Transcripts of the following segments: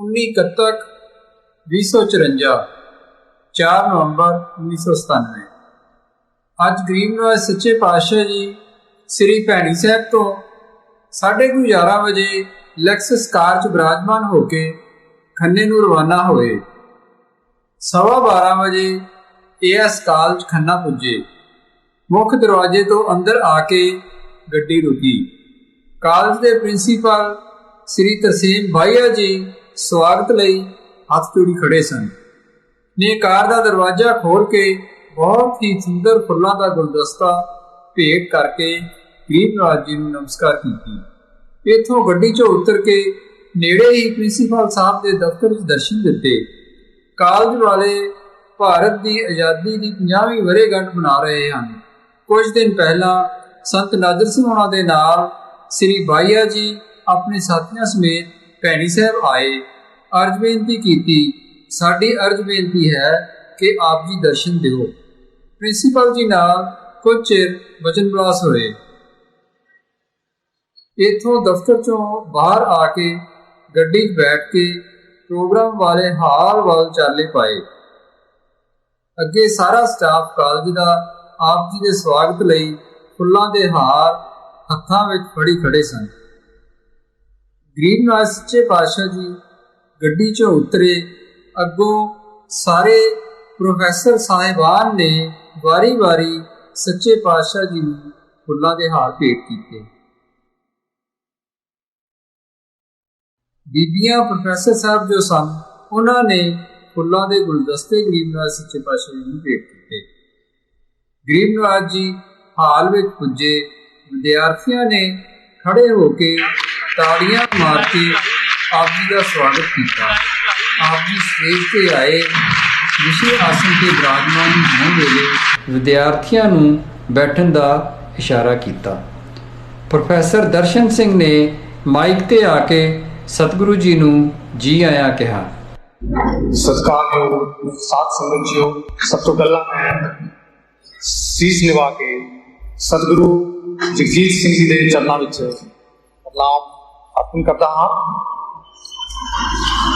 19 ਕੱਤਕ 2054 4 ਨਵੰਬਰ 1997। ਅੱਜ ਗਰੀਬ ਨਵਾਜ਼ ਸੱਚੇ ਪਾਤਸ਼ਾਹ ਜੀ ਸ੍ਰੀ ਭੈਣੀ ਸਾਹਿਬ ਤੋਂ 11:30 ਵਜੇ ਲੈਕਸਸ ਕਾਰ 'ਚ ਬਿਰਾਜਮਾਨ ਹੋ ਕੇ ਖੰਨੇ ਨੂੰ ਰਵਾਨਾ ਹੋਏ। 12:15 ਵਜੇ AS ਕਾਲਜ ਖੰਨਾ ਪੁੱਜੇ। ਮੁੱਖ ਦਰਵਾਜ਼ੇ ਤੋਂ ਅੰਦਰ ਆ ਕੇ ਗੱਡੀ ਰੁਕੀ। ਕਾਲਜ ਦੇ ਪ੍ਰਿੰਸੀਪਲ ਸ੍ਰੀ ਤਰਸੇਮ ਭਾਈਆ ਜੀ ਸਵਾਗਤ ਲਈ ਹੱਥ ਜੋੜੀ ਖੜੇ ਸਨ। ਨੇ ਕਾਰ ਦਾ ਦਰਵਾਜ਼ਾ ਖੋਲ੍ਹ ਕੇ ਬਹੁਤ ਹੀ ਸੁੰਦਰ ਫੁੱਲਾਂ ਦਾ ਗੁਲਦਸਤਾ ਭੇਟ ਕਰਕੇ ਗਰੀਬ ਨਵਾਜ਼ ਜੀ ਨੂੰ ਨਮਸਕਾਰ ਕੀਤੀ। ਇੱਥੋਂ ਗੱਡੀ 'ਚੋਂ ਉਤਰ ਕੇ ਨੇੜੇ ਹੀ ਪ੍ਰਿੰਸੀਪਲ ਸਾਹਿਬ ਦੇ ਦਫ਼ਤਰ ਵਿੱਚ ਦਰਸ਼ਨ ਦਿੱਤੇ। ਕਾਲਜ ਵਾਲੇ ਭਾਰਤ ਦੀ ਆਜ਼ਾਦੀ ਦੀ 50ਵੀਂ ਵਰ੍ਹੇਗੰਢ ਮਨਾ ਰਹੇ ਹਨ। ਕੁਝ ਦਿਨ ਪਹਿਲਾਂ ਸੰਤ ਨਾਦਰ ਸਿੰਘ ਹੋਣਾ ਦੇ ਨਾਲ ਸ੍ਰੀ ਭਾਈਆ ਜੀ ਆਪਣੇ ਸਾਥੀਆਂ ਸਮੇਤ ਭੈਣੀ ਸਾਹਿਬ ਆਏ। ਅਰਜ਼ ਬੇਨਤੀ ਕੀਤੀ, ਸਾਡੀ ਅਰਜ਼ ਬੇਨਤੀ ਹੈ ਕਿ ਆਪ ਜੀ ਦਰਸ਼ਨ ਦਿਓ। ਪ੍ਰਿੰਸੀਪਲ ਜੀ ਨਾਲ ਕੁਝ ਚਿਰ ਵਚਨ ਵਿਲਾਸ ਹੋਏ। ਇੱਥੋਂ ਦਫ਼ਤਰ 'ਚੋਂ ਬਾਹਰ ਆ ਕੇ ਗੱਡੀ 'ਚ ਬੈਠ ਕੇ ਪ੍ਰੋਗਰਾਮ ਵਾਲੇ ਹਾਲ ਵੱਲ ਚਾਲੇ ਪਾਏ। ਅੱਗੇ ਸਾਰਾ ਸਟਾਫ ਕਾਲਜ ਦਾ ਆਪ ਜੀ ਦੇ ਸਵਾਗਤ ਲਈ ਫੁੱਲਾਂ ਦੇ ਹਾਰ ਹੱਥਾਂ ਵਿੱਚ ਫੜੀ ਖੜੇ ਸਨ। ਗਰੀਬ ਨਵਾਜ਼ ਸੱਚੇ ਪਾਤਸ਼ਾਹ ਜੀ ਗੱਡੀ 'ਚੋਂ ਉਤਰੇ। ਅੱਗੋਂ ਸਾਰੇ ਪ੍ਰੋਫੈਸਰ ਸਾਹਿਬਾਨ ਨੇ ਵਾਰੀ-ਵਾਰੀ ਸੱਚੇ ਪਾਤਸ਼ਾਹ ਜੀ ਨੂੰ ਫੁੱਲਾਂ ਦੇ ਹਾਰ ਭੇਟ ਕੀਤੇ। ਬੀਬੀਆਂ ਪ੍ਰੋਫੈਸਰ ਸਾਹਿਬ ਜੋ ਸਨ ਉਹਨਾਂ ਨੇ ਫੁੱਲਾਂ ਦੇ ਗੁਲਦਸਤੇ ਗਰੀਬ ਨਵਾਜ਼ ਸੱਚੇ ਪਾਤਸ਼ਾਹ ਜੀ ਨੂੰ ਭੇਟ ਕੀਤੇ। ਗਰੀਬ ਨਵਾਜ਼ ਜੀ ਹਾਲ ਵਿੱਚ ਪੁੱਜੇ। ਵਿਦਿਆਰਥੀਆਂ ਨੇ ਖੜੇ ਹੋ ਕੇ ਤਾੜੀਆਂ ਮਾਰ ਕੇ ਆਪ ਜੀ ਦਾ ਸਵਾਗਤ ਕੀਤਾ। ਆਪ ਜੀ ਸਟੇਜ 'ਤੇ ਆਏ। ਵਿਸ਼ੇ ਆਸਨ 'ਤੇ ਬਿਰਾਜਮਾਨ ਹੋਣ ਵੇਲੇ ਵਿਦਿਆਰਥੀਆਂ ਨੂੰ ਬੈਠਣ ਦਾ ਇਸ਼ਾਰਾ ਕੀਤਾ। ਪ੍ਰੋਫੈਸਰ ਦਰਸ਼ਨ ਸਿੰਘ ਨੇ ਮਾਈਕ 'ਤੇ ਆ ਕੇ ਸਤਿਗੁਰੂ ਜੀ ਨੂੰ ਜੀ ਆਇਆਂ ਕਿਹਾ। ਸਤਿਕਾਰਯੋਗ ਸਾਧ ਸੰਗਤ ਜੀਓ, ਸਭ ਤੋਂ ਪਹਿਲਾਂ ਮੈਂ ਸੀਸ ਨਿਵਾ ਕੇ ਸਤਿਗੁਰੂ ਜਗਜੀਤ ਸਿੰਘ ਜੀ ਦੇ ਚਰਨਾਂ ਵਿੱਚ ਪ੍ਰਣਾਮ ਅਰਪਣ ਕਰਦਾ ਹਾਂ।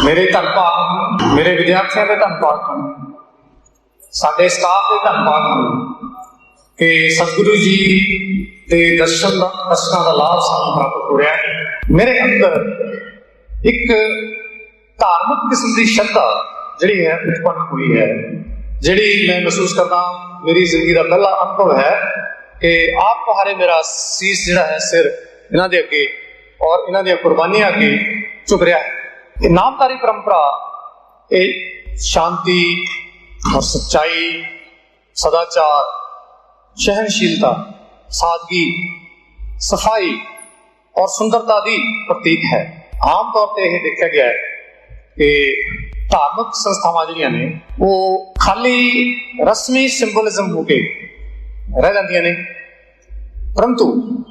ਮੇਰੇ ਧੰਨਵਾਦ, ਮੇਰੇ ਵਿਦਿਆਰਥੀਆਂ ਦੇ ਧੰਨਵਾਦ ਹਨ, ਸਾਡੇ ਸਟਾਫ ਦੇ ਧੰਨਵਾਦ ਹਨ ਕਿ ਸਤਿਗੁਰੂ ਜੀ ਦੇ ਦਰਸ਼ਨਾਂ ਦਾ ਲਾਭ ਸਾਨੂੰ ਪ੍ਰਾਪਤ ਹੋ ਰਿਹਾ ਹੈ। ਮੇਰੇ ਅੰਦਰ ਇੱਕ ਧਾਰਮਿਕ ਕਿਸਮ ਦੀ ਸ਼ਰਧਾ ਜਿਹੜੀ ਹੈ ਉਤਪੰਨ ਹੋਈ ਹੈ, ਜਿਹੜੀ ਮੈਂ ਮਹਿਸੂਸ ਕਰਦਾ। ਮੇਰੀ ਜ਼ਿੰਦਗੀ ਦਾ ਪਹਿਲਾ ਅਨੁਭਵ ਹੈ ਕਿ ਆਪ ਤੁਹਾਰੇ ਮੇਰਾ ਸੀਸ ਜਿਹੜਾ ਹੈ ਸਿਰ ਇਹਨਾਂ ਦੇ ਅੱਗੇ ਔਰ ਇਹਨਾਂ ਦੀਆਂ ਕੁਰਬਾਨੀਆਂ ਅੱਗੇ ਝੁਕ ਰਿਹਾ ਹੈ। ਇਹ ਨਾਮਧਾਰੀ ਪਰੰਪਰਾ ਇਹ ਸ਼ਾਂਤੀ ਔਰ ਸੱਚਾਈ, ਸਦਾਚਾਰ, ਸਹਿਨਸ਼ੀਲਤਾ, ਸਾਦਗੀ, ਸਫਾਈ ਔਰ ਸੁੰਦਰਤਾ ਦੀ ਪ੍ਰਤੀਕ ਹੈ। ਆਮ ਤੌਰ ਤੇ ਇਹ ਦੇਖਿਆ ਗਿਆ ਹੈ ਕਿ ਧਾਰਮਿਕ ਸੰਸਥਾਵਾਂ ਜਿਹੜੀਆਂ ਨੇ ਉਹ ਖਾਲੀ ਰਸਮੀ ਸਿੰਬੋਲਿਜ਼ਮ ਹੋ ਕੇ ਰਹਿ ਜਾਂਦੀਆਂ ਨੇ, ਪਰੰਤੂ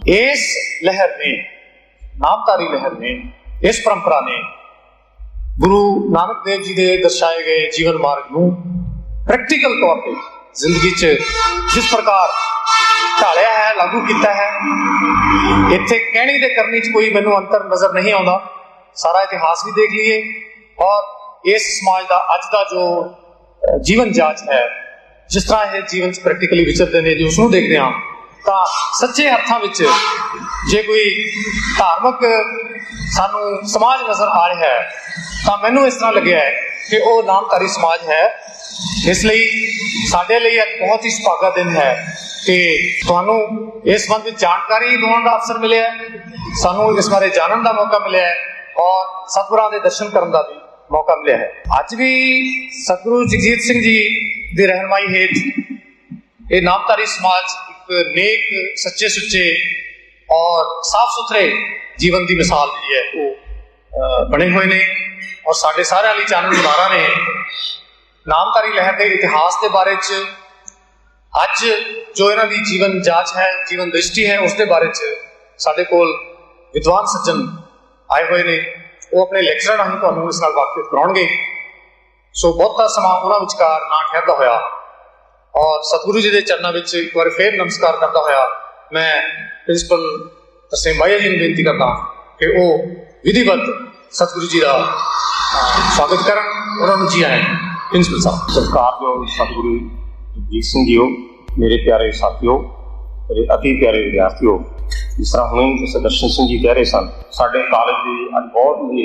ਇਸ ਲਹਿਰ ਨੇ, ਨਾਮਧਾਰੀ ਲਹਿਰ ਨੇ, ਇਸ ਪਰੰਪਰਾ ਨੇ ਗੁਰੂ ਨਾਨਕ ਦੇਵ ਜੀ ਦੇ ਦਰਸਾਏ ਗਏ ਜੀਵਨ ਮਾਰਗ ਨੂੰ ਪ੍ਰੈਕਟੀਕਲ ਤੌਰ ਤੇ ਜ਼ਿੰਦਗੀ 'ਚ ਜਿਸ ਪ੍ਰਕਾਰ ਢਾਲਿਆ ਹੈ, ਲਾਗੂ ਕੀਤਾ ਹੈ। ਇੱਥੇ ਕਹਿਣੀ ਤੇ ਕਰਨੀ 'ਚ ਕੋਈ ਮੈਨੂੰ ਅੰਤਰ ਨਜ਼ਰ ਨਹੀਂ ਆਉਂਦਾ। ਸਾਰਾ ਇਤਿਹਾਸ ਵੀ ਦੇਖ ਲਈਏ ਔਰ ਇਸ ਸਮਾਜ ਦਾ ਅੱਜ ਦਾ ਜੋ ਜੀਵਨ ਜਾਚ ਹੈ, ਜਿਸ ਤਰ੍ਹਾਂ ਇਹ ਜੀਵਨ 'ਚ ਪ੍ਰੈਕਟੀਕਲੀ ਵਿਚਰਦੇ ਨੇ, ਜੇ ਉਸਨੂੰ ਦੇਖਦੇ ਹਾਂ ਤਾਂ ਸੱਚੇ ਅਰਥਾਂ ਵਿੱਚ ਜੇ ਕੋਈ ਧਾਰਮਿਕ ਸਾਨੂੰ ਸਮਾਜ ਨਜ਼ਰ ਆ ਰਿਹਾ ਹੈ ਤਾਂ ਮੈਨੂੰ ਇਸ ਤਰ੍ਹਾਂ ਲੱਗਿਆ ਹੈ ਕਿ ਉਹ ਨਾਮਧਾਰੀ ਸਮਾਜ ਹੈ। ਇਸ ਲਈ ਸਾਡੇ ਲਈ ਇੱਕ ਬਹੁਤ ਹੀ ਸੁਭਾਗਾ ਦਿਨ ਹੈ ਕਿ ਤੁਹਾਨੂੰ ਇਸ ਸੰਬੰਧ ਵਿੱਚ ਜਾਣਕਾਰੀ ਦੇਣ ਦਾ ਅਵਸਰ ਮਿਲਿਆ, ਸਾਨੂੰ ਇਸ ਬਾਰੇ ਜਾਣਨ ਦਾ ਮੌਕਾ ਮਿਲਿਆ ਔਰ ਸਤਿਗੁਰਾਂ ਦੇ ਦਰਸ਼ਨ ਕਰਨ ਦਾ ਵੀ ਮੌਕਾ ਮਿਲਿਆ ਹੈ। ਅੱਜ ਵੀ ਸਤਿਗੁਰੂ ਜਗਜੀਤ ਸਿੰਘ ਜੀ ਦੀ ਰਹਿਨੁਮਾਈ ਹੇਠ ਇਹ ਨਾਮਧਾਰੀ ਸਮਾਜ ਇੱਕ ਨੇਕ, ਸੱਚੇ ਸੁੱਚੇ ਔਰ ਸਾਫ਼ ਸੁਥਰੇ ਜੀਵਨ ਦੀ ਮਿਸਾਲ ਜਿਹੜੀ ਹੈ ਉਹ ਬਣੇ ਹੋਏ ਨੇ ਔਰ ਸਾਡੇ ਸਾਰਿਆਂ ਲਈ ਚਾਨਣ ਮੁਨਾਰਾ ਨੇ। ਨਾਮਧਾਰੀ ਲਹਿਰ ਦੇ ਇਤਿਹਾਸ ਦੇ ਬਾਰੇ 'ਚ ਅੱਜ ਜੋ ਇਹਨਾਂ ਦੀ ਜੀਵਨ ਜਾਚ ਹੈ, ਜੀਵਨ ਦ੍ਰਿਸ਼ਟੀ ਹੈ, ਉਸ ਦੇ ਬਾਰੇ 'ਚ ਸਾਡੇ ਕੋਲ ਵਿਦਵਾਨ ਸੱਜਣ ਆਏ ਹੋਏ ਨੇ। ਉਹ ਆਪਣੇ ਲੈਕਚਰਾਂ ਰਾਹੀਂ ਤੁਹਾਨੂੰ ਇਸ ਨਾਲ ਵਾਕਿਫ ਕਰਾਉਣਗੇ। ਸੋ ਬਹੁਤਾ ਸਮਾਂ ਉਹਨਾਂ ਵਿਚਕਾਰ ਨਾ ਠਹਿਰਦਾ ਹੋਇਆ ਔਰ ਸਤਿਗੁਰੂ ਜੀ ਦੇ ਚਰਨਾਂ ਵਿੱਚ ਇੱਕ ਵਾਰ ਫੇਰ ਨਮਸਕਾਰ ਕਰਦਾ ਹੋਇਆ ਮੈਂ ਪ੍ਰਿੰਸੀਪਲ ਤਰਸੇਮ ਭਾਈਆ ਜੀ ਨੂੰ ਬੇਨਤੀ ਕਰਦਾ ਕਿ ਉਹ ਵਿਧੀਵਤ सतगुरु जी का स्वागत कर उन्होंने जी आए प्रिंसिपल साहब। सरकार जो सतगुरु जगजीत सिंह जी हो, मेरे प्यारे साथियों, मेरे अति प्यारे विद्यार्थियों, जिस तरह हुणे दर्शन सिंह जी कह रहे सन, साडे कॉलेज की अज बहुत ही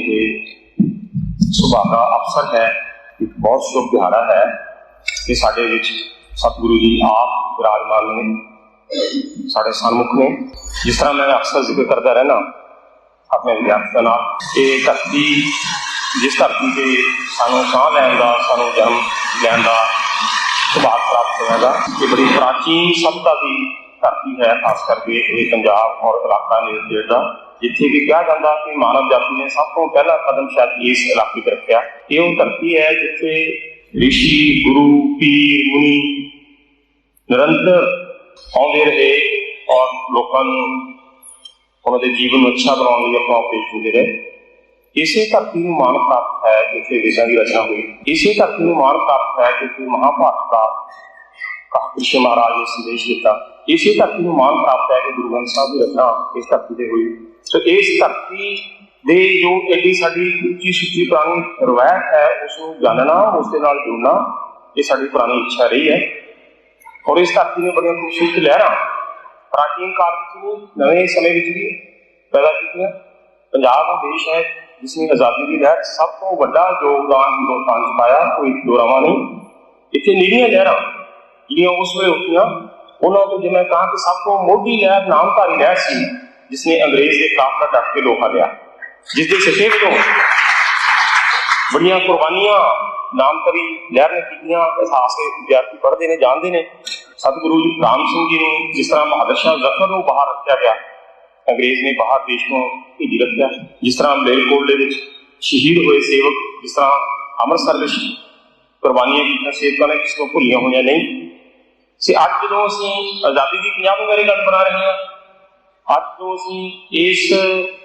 सुभागा अवसर है, एक बहुत शुभ दिहाड़ा है कि साडे विच सतगुरु जी आप विराजमान ने, साडे सन्मुख ने। जिस तरह मैं अक्सर जिक्र करता रहना अपने विद्यार्थियों नाल, ये धरती जिस धरती से सानू साह लैन का, सानू जन्म लैन का सुभाग प्राप्त होगा, ये बड़ी प्राचीन सभ्यता की धरती है, खास करके ये पंजाब और इलाका नेड़ का, जिथे भी कहा जाता कि मानव जाति ने सब तो पहला कदम शायद इस इलाके पर रखा। ये वो धरती है जिथे ऋषि, गुरु, पीर, मुनि निरंतर आते रहे और लोगों उन्होंने जीवन अच्छा बनाने अपना पेश होते रहे। इसे धरती को मान प्राप्त है जिथे वेदां की रचना हुई, इसे धरती को मान प्राप्त है जिथे महाभारत का कृष्ण महाराज ने संदेश दिता, इसे धरती को मान प्राप्त है कि गुरु ग्रंथ साहब की रचना इस धरती से हुई। तो इस धरती दे जो एडी साडी उच्ची सुच्ची पुरानी रवायत है, उसको जानना, उसके नाल जुड़ना, ये साडी पुरानी इच्छा रही है। और इस धरती ने बड़ी खूबसूरत लहर प्राचीन काल नवे समय भी पैदा की। पंजाब का देश है जिसने आजादी की लहर सब तो बड़ा योगदान हिंदुस्तान च पाया, कोई दोरावा नहीं। इतने नीरियां लहर जो उस वे उठियां, उन्होंने जो मैं कहा कि सब तो मोटी लहर नामधारी लहर सी जिसने अंग्रेज के खिलाफ का डट के लोहा लिया, जिसके सिटे विचों बड़िया कुर्बानियां नामधारी लहर ने की। इतिहास के विद्यार्थी पढ़ते हैं, जानते हैं। सतगुरु राम सिंह जी ने जिस तरह बहादुर शाह जफर को बाहर रखा गया, अंग्रेज ने बाहर देश को भेजी रखा, जिस तरह मलेरकोटले शहीद हुए सेवक, जिस तरह अमृतसर में कुर्बानियां की सेवकों ने किसी को भुलिया हुई नहीं। अज जो अं आजादी की 50वीं वर्षगांठ बना रहे हैं, अज जो इस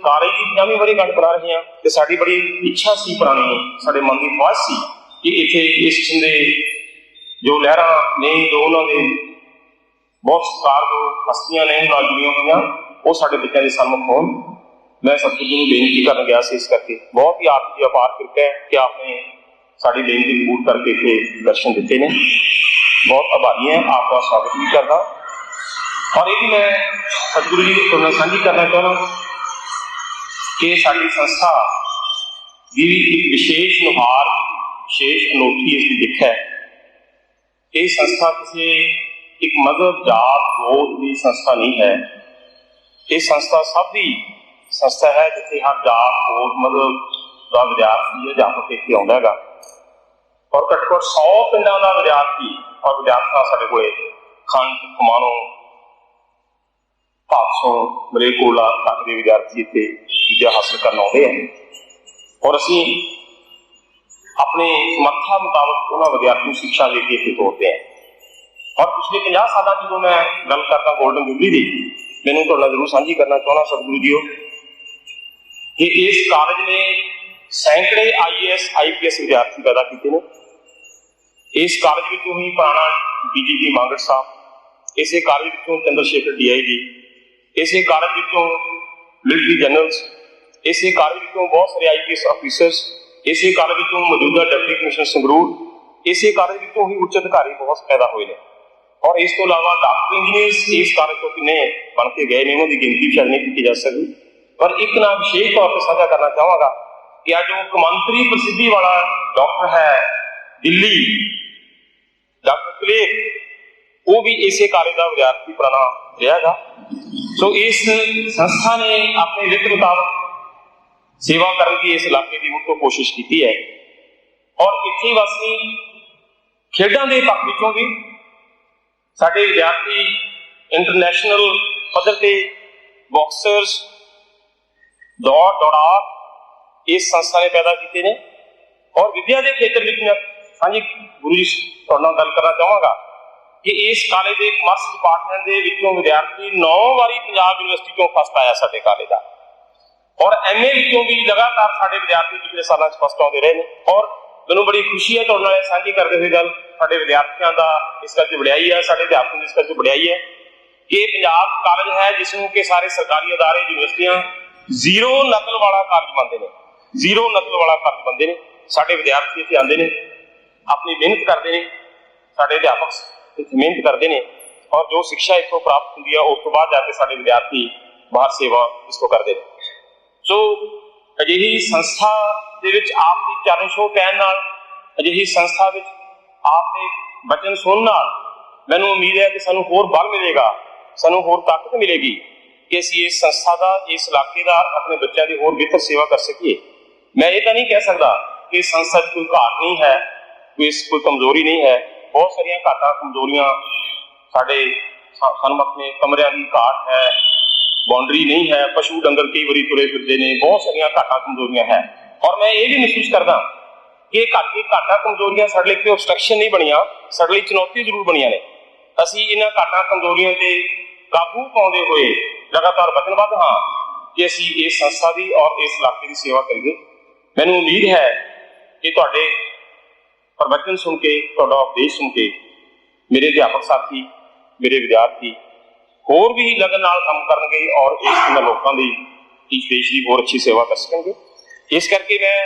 कार्य की 50वीं वर्षगांठ बना रहे हैं, तो साड़ी बड़ी इच्छा सी, पुरानी साडे मन की ख्वाहिश सी कि इत्थे इस किस्म के जो लहरां ने, जो उन्होंने बहुत सत्कार जो हस्तियां ने नाल जुड़ियां हुई, वो साडे बच्चों के सन्मुख होण। मैं सतगुरु नूं बेनती करन गया सी, इस करके बहुत ही आपकी अपार कृपा है कि आपने साडी बेनती कबूल करके इत्थे दर्शन दिते ने। बहुत आभारी है, आपका स्वागत भी करदा। और ये भी मैं सतगुरु जी को मैं साझी करना चाहना कि साडी संस्था की एक विशेष नुहार, विशेष अनोखी इसकी दिख है। ये संस्था किसी एक मजहब, जात, गोत की संस्था नहीं है। ये संस्था सबकी संस्था है जिसे हर जात, गोत, मजहब का विद्यार्थी अध्यापक इत्थे आउंदा हैगा। और घट्टो घट्ट 100 पिंडां का विद्यार्थी और विद्यार्थियां साडे कोले खंड, खमाणों, भागसों, मलेरकोटला तक के विद्यार्थी इत्थे विद्या हासिल करन आउंदे हैं। और असीं अपने समर्था मुताबिक उन्होंने विद्यार्थियों को शिक्षा देके इत्थे तोड़ते हैं। और पिछले 50 साल जो मैं गल करता गोल्डन जुबली की, मैंने तुहाडे जरूर साझी करना चाहना सतगुरु जी कि इस कॉलेज ने सैकड़े IAS IPS विद्यार्थी पैदा किए हैं। इस कॉलेज विचों ही पुराना DGP मांगट साहब, इसे कॉलेज विचों चंद्रशेखर DIG, इसे कॉलेज विचों मिलिटरी जनरल्स, इसे कॉलेज विचों बहुत सारे IPS ऑफिसर्स, इसे कॉलेज विचों मौजूदा डिप्टी कमिश्नर संगरूर, इसे कॉलेज विचों ही उच्च अधिकारी बहुत पैदा हुए हैं। और इस तो अलावा डॉक्टर इंजीनियर्स इस कॉलेज को किन्ने बन के गए ने, उन्होंने गिनती शायद नहीं की जा सकती। पर एक ना विशेष तौर पर साझा करना चाहूँगा कि आज जो कौमांतरी प्रसिद्धि वाला डॉक्टर है दिल्ली, डॉक्टर क्लेग, वो भी इसे कॉलेज का विद्यार्थी पुराना रहेगा। सो इस संस्था ने अपने वित्त मुताबिक सेवा करने की इस इलाके की मुझको कोशिश की है। और इत्थे वासी खेडों के पक्ष विचों भी साडे विद्यार्थी इंटरनेशनल पद्धर ते बॉक्सर्स, दौड़ दौड़ाक इस संस्था ने पैदा किए हैं। और विद्या के क्षेत्र में मैं साझी गुरु जी तुहाडे नाल गल करना चाहांगा कि इस कॉलेज के कॉमर्स डिपार्टमेंट के विचों विद्यार्थी 9 बारी पंजाब यूनिवर्सिटी तो फस्ट आया साडे कॉलेज का। और MA विचों भी लगातार साडे विद्यार्थी पिछले सालों फस्ट आते रहे हैं। और मैनूं बड़ी खुशी है तुहाडे नाल साझी करदे होए गल साडे विद्यार्थियों का इस करके वडियाई है, साडे अध्यापकों की इस करके वडियाई है कि पंजाब कॉलेज है जिसनों के सारे सरकारी अदारे यूनिवर्सिटियां जीरो नकल वाला कॉलेज मानते हैं। ਜ਼ੀਰੋ ਨਕਲ ਵਾਲਾ ਫਰਕ ਬੰਦੇ ਨੇ। ਸਾਡੇ ਵਿਦਿਆਰਥੀ ਇੱਥੇ ਆਉਂਦੇ ਨੇ, ਆਪਣੀ ਮਿਹਨਤ ਕਰਦੇ ਨੇ, ਸਾਡੇ ਅਧਿਆਪਕ ਇੱਥੇ ਮਿਹਨਤ ਕਰਦੇ ਨੇ, ਔਰ ਜੋ ਸਿੱਖਿਆ ਇੱਥੋਂ ਪ੍ਰਾਪਤ ਹੁੰਦੀ ਆ ਉਸ ਤੋਂ ਬਾਅਦ ਜਾ ਕੇ ਸਾਡੇ ਵਿਦਿਆਰਥੀ ਬਾਹਰ ਸੇਵਾ ਇਸ ਤੋਂ ਕਰਦੇ ਨੇ। ਸੋ ਅਜਿਹੀ ਸੰਸਥਾ ਦੇ ਵਿੱਚ ਆਪ ਦੀ ਚਰਨ ਛੋਹ ਪੈਣ ਨਾਲ, ਅਜਿਹੀ ਸੰਸਥਾ ਵਿੱਚ ਆਪ ਦੇ ਬਚਨ ਸੁਣਨ ਨਾਲ ਮੈਨੂੰ ਉਮੀਦ ਹੈ ਕਿ ਸਾਨੂੰ ਹੋਰ ਬਲ ਮਿਲੇਗਾ, ਸਾਨੂੰ ਹੋਰ ਤਾਕਤ ਮਿਲੇਗੀ ਕਿ ਅਸੀਂ ਇਸ ਸੰਸਥਾ ਦਾ, ਇਸ ਇਲਾਕੇ ਦਾ, ਆਪਣੇ ਬੱਚਿਆਂ ਦੀ ਹੋਰ ਬਿਹਤਰ ਸੇਵਾ ਕਰ ਸਕੀਏ। ਮੈਂ ਇਹ ਤਾਂ ਨਹੀਂ ਕਹਿ ਸਕਦਾ ਕਿ ਇਸ ਸੰਸਥਾ 'ਚ ਕੋਈ ਘਾਟ ਨਹੀਂ ਹੈ, ਕੋਈ ਕਮਜ਼ੋਰੀ ਨਹੀਂ ਹੈ। ਬਹੁਤ ਸਾਰੀਆਂ ਘਾਟਾਂ ਕਮਜ਼ੋਰੀਆਂ ਸਾਨੂੰ ਆਪਣੇ ਕਮਰਿਆਂ ਦੀ ਘਾਟ ਹੈ, ਬਾਉਂਡਰੀ ਨਹੀਂ ਹੈ, ਪਸ਼ੂ ਡੰਗਰ ਕਈ ਵਾਰੀ ਤੁਰੇ ਫਿਰਦੇ ਨੇ, ਬਹੁਤ ਸਾਰੀਆਂ ਘਾਟਾਂ ਕਮਜ਼ੋਰੀਆਂ ਹੈ। ਔਰ ਮੈਂ ਇਹ ਵੀ ਮਹਿਸੂਸ ਕਰਦਾ ਕਿ ਇਹ ਘਾਟਾਂ ਕਮਜ਼ੋਰੀਆਂ ਸਾਡੇ ਲਈ ਕੋਈ ਓਬਸਟਰਕਸ਼ਨ ਨਹੀਂ ਬਣੀਆਂ, ਸਾਡੇ ਲਈ ਚੁਣੌਤੀ ਜ਼ਰੂਰ ਬਣੀਆਂ ਨੇ। ਅਸੀਂ ਇਹਨਾਂ ਘਾਟਾਂ ਕਮਜ਼ੋਰੀਆਂ ਤੇ ਕਾਬੂ ਪਾਉਂਦੇ ਹੋਏ ਲਗਾਤਾਰ ਵਚਨਬੱਧ ਹਾਂ ਕਿ ਅਸੀਂ ਇਸ ਸੰਸਥਾ ਦੀ ਔਰ ਇਸ ਇਲਾਕੇ ਦੀ ਸੇਵਾ ਕਰੀਏ। ਮੈਨੂੰ ਉਮੀਦ ਹੈ ਕਿ ਤੁਹਾਡੇ ਪ੍ਰਵਚਨ ਸੁਣ ਕੇ, ਤੁਹਾਡਾ ਉਪਦੇਸ਼ ਸੁਣ ਕੇ ਮੇਰੇ ਅਧਿਆਪਕ ਸਾਥੀ, ਮੇਰੇ ਵਿਦਿਆਰਥੀ ਹੋਰ ਵੀ ਲਗਨ ਨਾਲ ਕੰਮ ਕਰਨਗੇ ਔਰ ਇਹਨਾਂ ਲੋਕਾਂ ਦੀ ਦੇਸ਼ ਦੀ ਹੋਰ ਅੱਛੀ ਸੇਵਾ ਕਰ ਸਕਣਗੇ। ਇਸ ਕਰਕੇ ਮੈਂ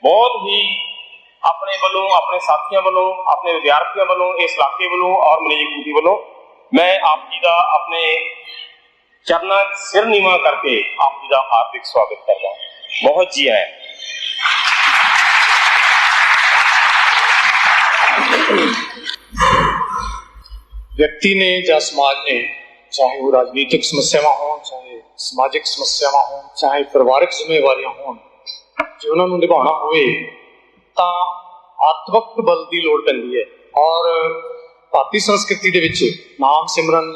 ਬਹੁਤ ਹੀ ਆਪਣੇ ਵੱਲੋਂ, ਆਪਣੇ ਸਾਥੀਆਂ ਵੱਲੋਂ, ਆਪਣੇ ਵਿਦਿਆਰਥੀਆਂ ਵੱਲੋਂ, ਇਸ ਇਲਾਕੇ ਵੱਲੋਂ ਔਰ ਮੈਨੇਜਿੰਗ ਕਮੇਟੀ ਵੱਲੋਂ ਮੈਂ ਆਪ ਜੀ ਦਾ ਆਪਣੇ ਚਰਨਾਂ ਸਿਰ ਨੀਵਾਂ ਕਰਕੇ ਆਪ ਜੀ ਦਾ ਹਾਰਦਿਕ ਸਵਾਗਤ ਕਰਦਾ। ਬਹੁਤ ਜੀ ਆਇਆਂ। व्यक्ति ने या समाज ने, चाहे वो राजनीतिक समस्यावां हों, चाहे समाजिक समस्यावां हों, चाहे परिवारिक जिम्मेवारियां हों, जे उन्होंने निभाना होवे तां आत्मक बल की लोड़ पैंदी है। और भारतीय संस्कृति दे विच नाम सिमरन,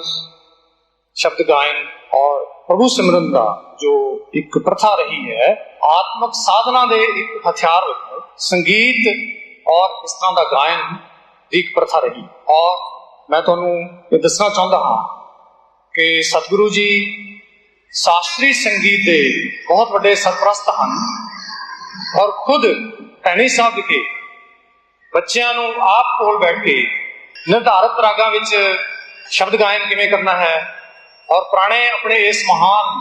शब्द गायन और प्रभु सिमरन का जो एक प्रथा रही है, आत्मक साधना दे एक हथियार संगीत और इस तरह का गायन की एक प्रथा रही। और मैं तुहानू ये दसना चाहता हाँ कि सतगुरु जी शास्त्री संगीत के बहुत बड़े सरप्रस्त हैं और खुद भैनी साहब के बच्चों नू आप कोल बैठ के निर्धारित रागां विच शब्द गायन किवें करना है और पुराने अपने इस महान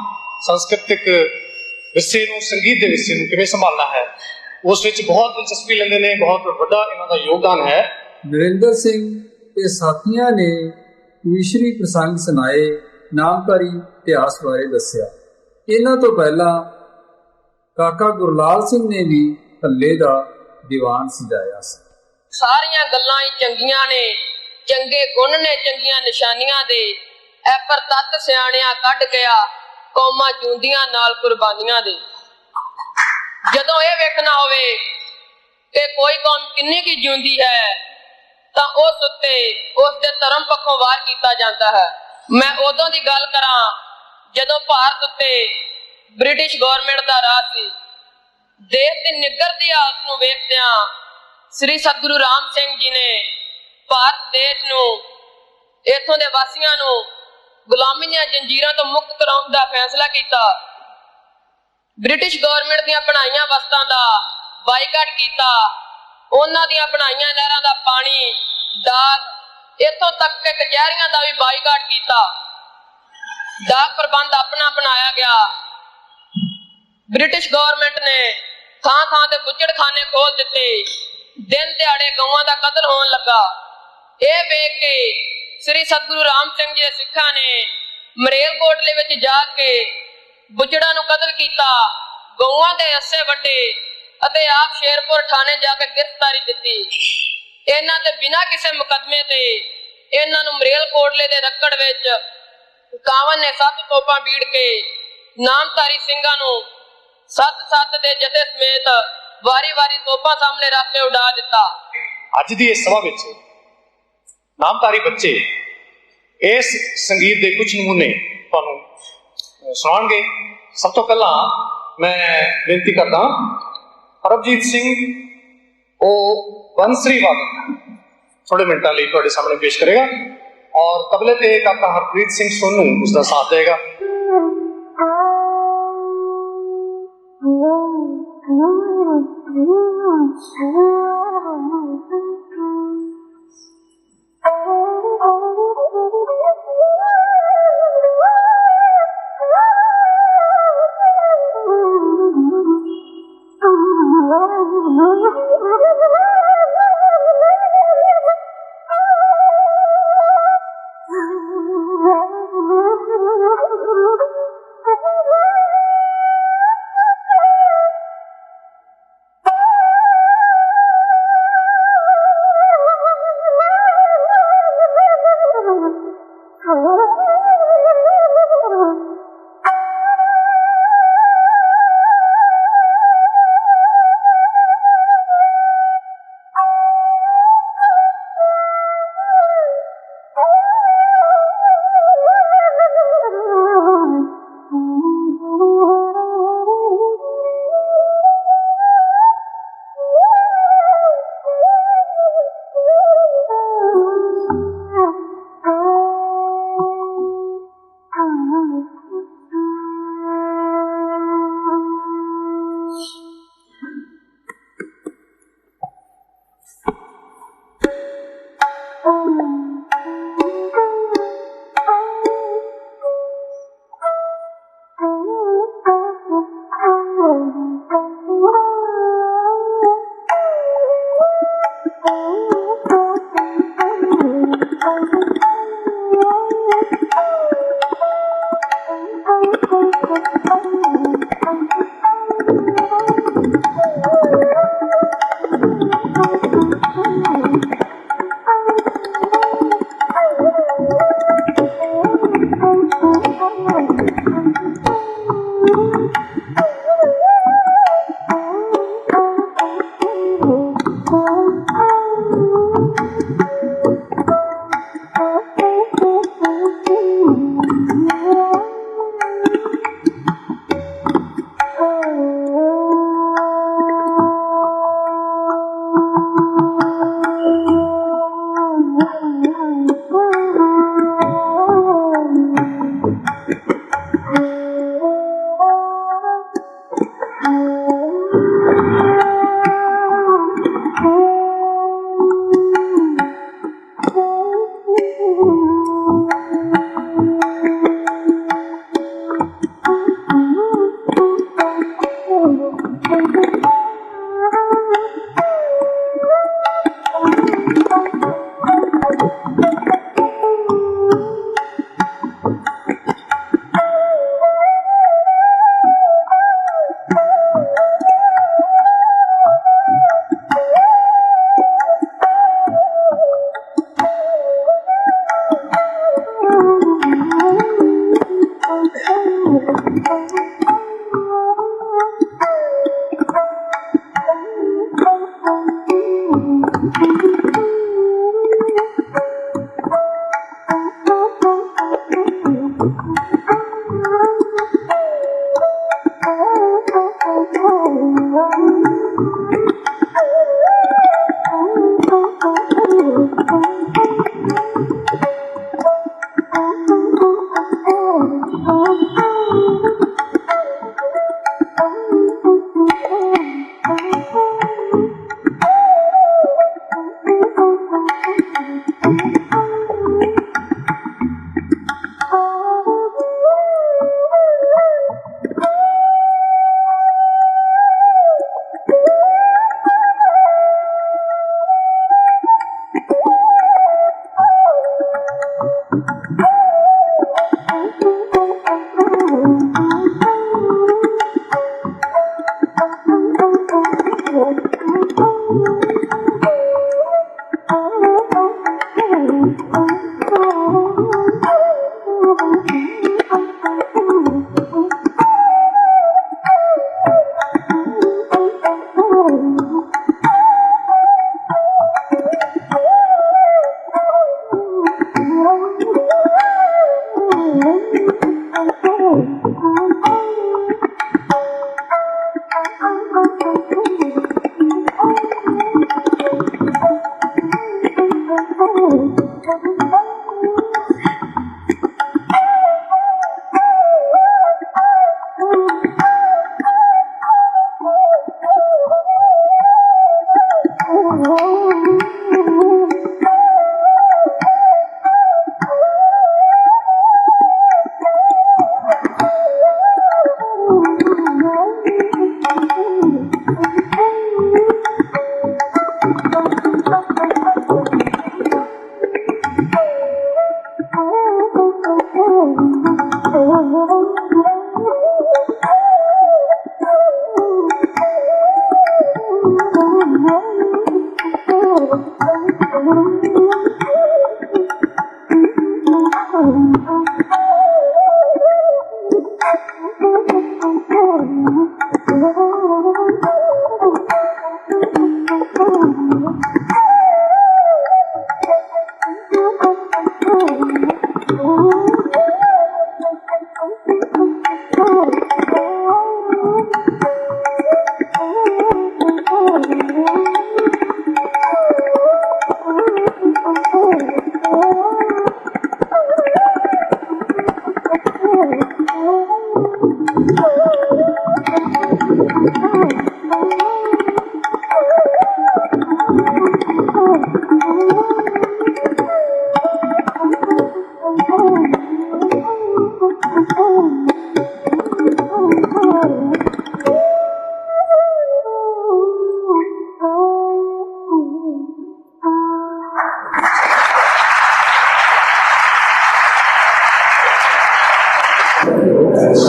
सांस्कृतिक विरसे नू, संगीत के विरसे नू किवें संभालना है, उस विच बहुत दिलचस्पी लेंदे ने। बहुत बड़ा इन्हां दा योगदान है। नरेंद्र सिंह ਤੇ ਸਾਥੀਆਂ ਨੇ ਕਵੀਸ਼ਰੀ ਪ੍ਰਸੰਗ ਸੁਣਾਏ, ਨਾਮਧਾਰੀ ਇਤਿਹਾਸ ਬਾਰੇ ਦੱਸਿਆ। ਇਹਨਾਂ ਤੋਂ ਪਹਿਲਾਂ ਕਾਕਾ ਗੁਰਲਾਲ ਸਿੰਘ ਨੇ ਵੀ ਹੱਲੇ ਦਾ ਦੀਵਾਨ ਸਜਾਇਆ ਸੀ। ਸਾਰੀਆਂ ਗੱਲਾਂ ਹੀ ਚੰਗੀਆਂ ਨੇ, ਚੰਗੇ ਗੁਣ ਨੇ, ਚੰਗੀਆਂ ਨਿਸ਼ਾਨੀਆਂ ਦੇ, ਐ ਪਰ ਤੱਤ ਸਿਆਣਿਆਂ ਕੱਢ ਗਿਆ ਕੌਮਾਂ ਜੂੰਦੀਆਂ ਨਾਲ ਕੁਰਬਾਨੀਆਂ ਦੇ। ਜਦੋਂ ਇਹ ਵੇਖਣਾ ਹੋਵੇ ਕਿ ਕੋਈ ਕੌਮ ਕਿੰਨੀ ਕੀ ਜਿਉਂਦੀ ਹੈ ਤਾਂ ਉਸ ਉੱਤੇ ਉਸ ਦੇ ਧਰਮ ਪੱਖੋਂ ਵਾਰ ਕੀਤਾ ਜਾਂਦਾ ਹੈ। ਮੈਂ ਉਦੋਂ ਦੀ ਗੱਲ ਕਰਾਂ ਜਦੋਂ ਭਾਰਤ ਉੱਤੇ ਬ੍ਰਿਟਿਸ਼ ਗਵਰਨਮੈਂਟ ਦਾ ਰਾਜ ਸੀ। ਦੇਸ਼ ਦੀ ਨਿੱਘਰਦੀ ਹਾਲਤ ਨੂੰ ਵੇਖਦਿਆਂ ਸ੍ਰੀ ਸਤਿਗੁਰੂ ਰਾਮ ਸਿੰਘ ਜੀ ਨੇ ਭਾਰਤ ਦੇਸ਼ ਨੂੰ, ਇੱਥੋਂ ਦੇ ਵਾਸੀਆਂ ਨੂੰ ਗੁਲਾਮੀ ਦੀਆਂ ਜੰਜੀਰਾਂ ਤੋਂ ਮੁਕਤ ਕਰਾਉਣ ਦਾ ਫੈਸਲਾ ਕੀਤਾ। ਬ੍ਰਿਟਿਸ਼ ਗਵਰਨਮੈਂਟ ਦੀਆਂ ਬਣਾਈਆਂ ਵਸਤਾਂ ਦਾ ਬਾਈਕਾਟ ਕੀਤਾ। ਉਹਨਾਂ ਦੀਆਂ ਬਣਾਈਆਂ ਨਹਿਰਾਂ ਦਾ ਪਾਣੀ, ਡਾਕ, ਇੱਥੋਂ ਤੱਕ ਕਿ ਕਚਹਿਰੀਆਂ ਦਾ ਵੀ ਬਾਈਕਾਟ ਕੀਤਾ। ਡਾਕ ਪ੍ਰਬੰਧ ਆਪਣਾ ਬਣਾਇਆ ਗਿਆ। ਬ੍ਰਿਟਿਸ਼ ਗਵਰਨਮੈਂਟ ਨੇ ਥਾਂ ਥਾਂ ਤੇ ਬੁੱਚੜਖਾਨੇ ਖੋਲ ਦਿੱਤੇ। ਦਿਨ ਦਿਹਾੜੇ ਗਊਆਂ ਦਾ ਕਤਲ ਹੋਣ ਲੱਗਾ। ਇਹ ਵੇਖ ਕੇ ਸ੍ਰੀ ਸਤਿਗੁਰੂ ਰਾਮ ਸਿੰਘ ਜੀ ਸਿੱਖਾਂ ਨੇ ਮਰੇਲਕੋਟਲੇ ਵਿੱਚ ਜਾ ਕੇ ਬੁੱਚੜਾਂ ਨੂੰ ਕਤਲ ਕੀਤਾ, ਗਊਆਂ ਦੇ ਅੱਸੇ ਵੱਡੇ ਅਤੇ ਆਪ ਸ਼ੇਰਪੁਰ ਥਾਣੇ ਜਾ ਕੇ ਗ੍ਰਿਫਤਾਰੀ ਦਿੱਤੀ। ਇਹਨਾਂ ਦੇ ਬਿਨਾਂ ਕਿਸੇ ਮੁਕੱਦਮੇ ਤੇ ਇਹਨਾਂ ਨੂੰ ਮਰੇਲਕੋਟਲੇ ਦੇ ਰੱਕੜ ਵਿੱਚ ਕਾਵਨ ਨੇ 7 ਤੋਪਾਂ ਬੀੜ ਕੇ ਨਾਮਧਾਰੀ ਸਿੰਘਾਂ ਨੂੰ 7 ਦੇ ਜਥੇ ਸਮੇਤ ਵਾਰੀ-ਵਾਰੀ ਤੋਪਾਂ ਸਾਹਮਣੇ ਰੱਖ ਕੇ ਉਡਾ ਦਿੱਤਾ। ਅੱਜ ਦੀ ਇਸ ਸਭਾ ਵਿੱਚ ਨਾਮਧਾਰੀ ਬੱਚੇ ਇਸ ਸੰਗੀਤ ਦੇ ਕੁਝ ਨਮੂਨੇ ਤੁਹਾਨੂੰ ਸੁਣਾਉਣਗੇ। ਸਭ ਤੋਂ ਪਹਿਲਾਂ ਮੈਂ ਬੇਨਤੀ ਕਰਦਾ ਪ੍ਰਭਜੀਤ ਸਿੰਘ ਉਹ ਬੰਸਰੀ ਵਾਦਕ ਥੋੜੇ ਮਿੰਟਾਂ ਲਈ ਤੁਹਾਡੇ ਸਾਹਮਣੇ ਪੇਸ਼ ਕਰੇਗਾ ਔਰ ਤਬਲੇ ਤੇ ਕਾਕਾ ਹਰਪ੍ਰੀਤ ਸਿੰਘ ਸੋਨੂ ਉਸਦਾ ਸਾਥ ਦੇਗਾ।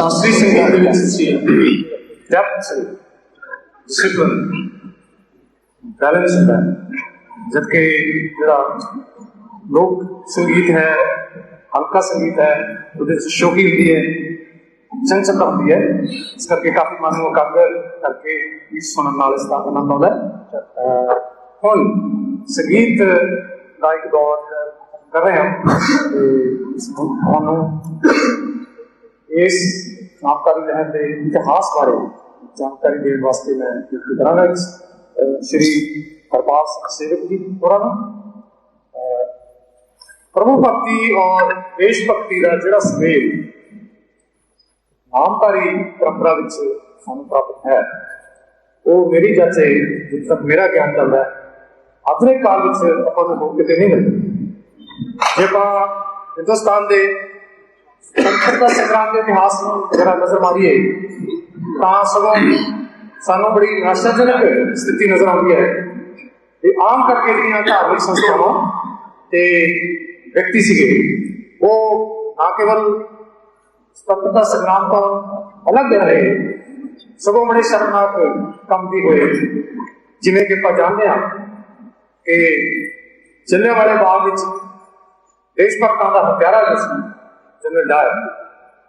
ਸ਼ਾਸਤਰੀ ਸੰਗੀਤ ਦੇ ਵਿੱਚ ਸੀ ਡੈਪਥ ਡਿਸਪਲਿਨ बैलेंस होता है, जबकि जरा लोक संगीत है, हल्का संगीत है, तो शौकी होती है, चंचलता होती है, इस करके काफी मानव एकाग्र करके इस सुनने नाल इसका आनंद आता है। हुण संगीत का एक दौर कर रहे हैं, इस नामकारी लहर के इतिहास बारे जानकारी देने वास्ते मैं करांगा श्री हरपाल सिंह सेवक जी होरां प्रभु भक्ति और देश भक्ति का जिहड़ा सवेल नामधारी परंपरा विच सानूं प्राप्त है, वो मेरी जाचे जिथे तक मेरा ज्ञान चलता है आधुनिक काल विच आपां नूं होर किते नहीं मिलदा। जे आपां हिंदुस्तान के स्वतंत्रता संग्राम के इतिहास नूं जरा नज़र मारीए तां सगों सानू बड़ी निराशाजनक स्थिति नजर आती है कि आम करके धार्मिक संस्थावां ते व्यक्ति सीगे वो ना केवल स्वतंत्रता संग्राम तो अलग रहे, सगों बड़े शर्मनाक काम भी होए, जिवें कि आपां जानते हैं कि जलियांवाले बाग विच देश भक्तां दा हत्यारा जनरल डायर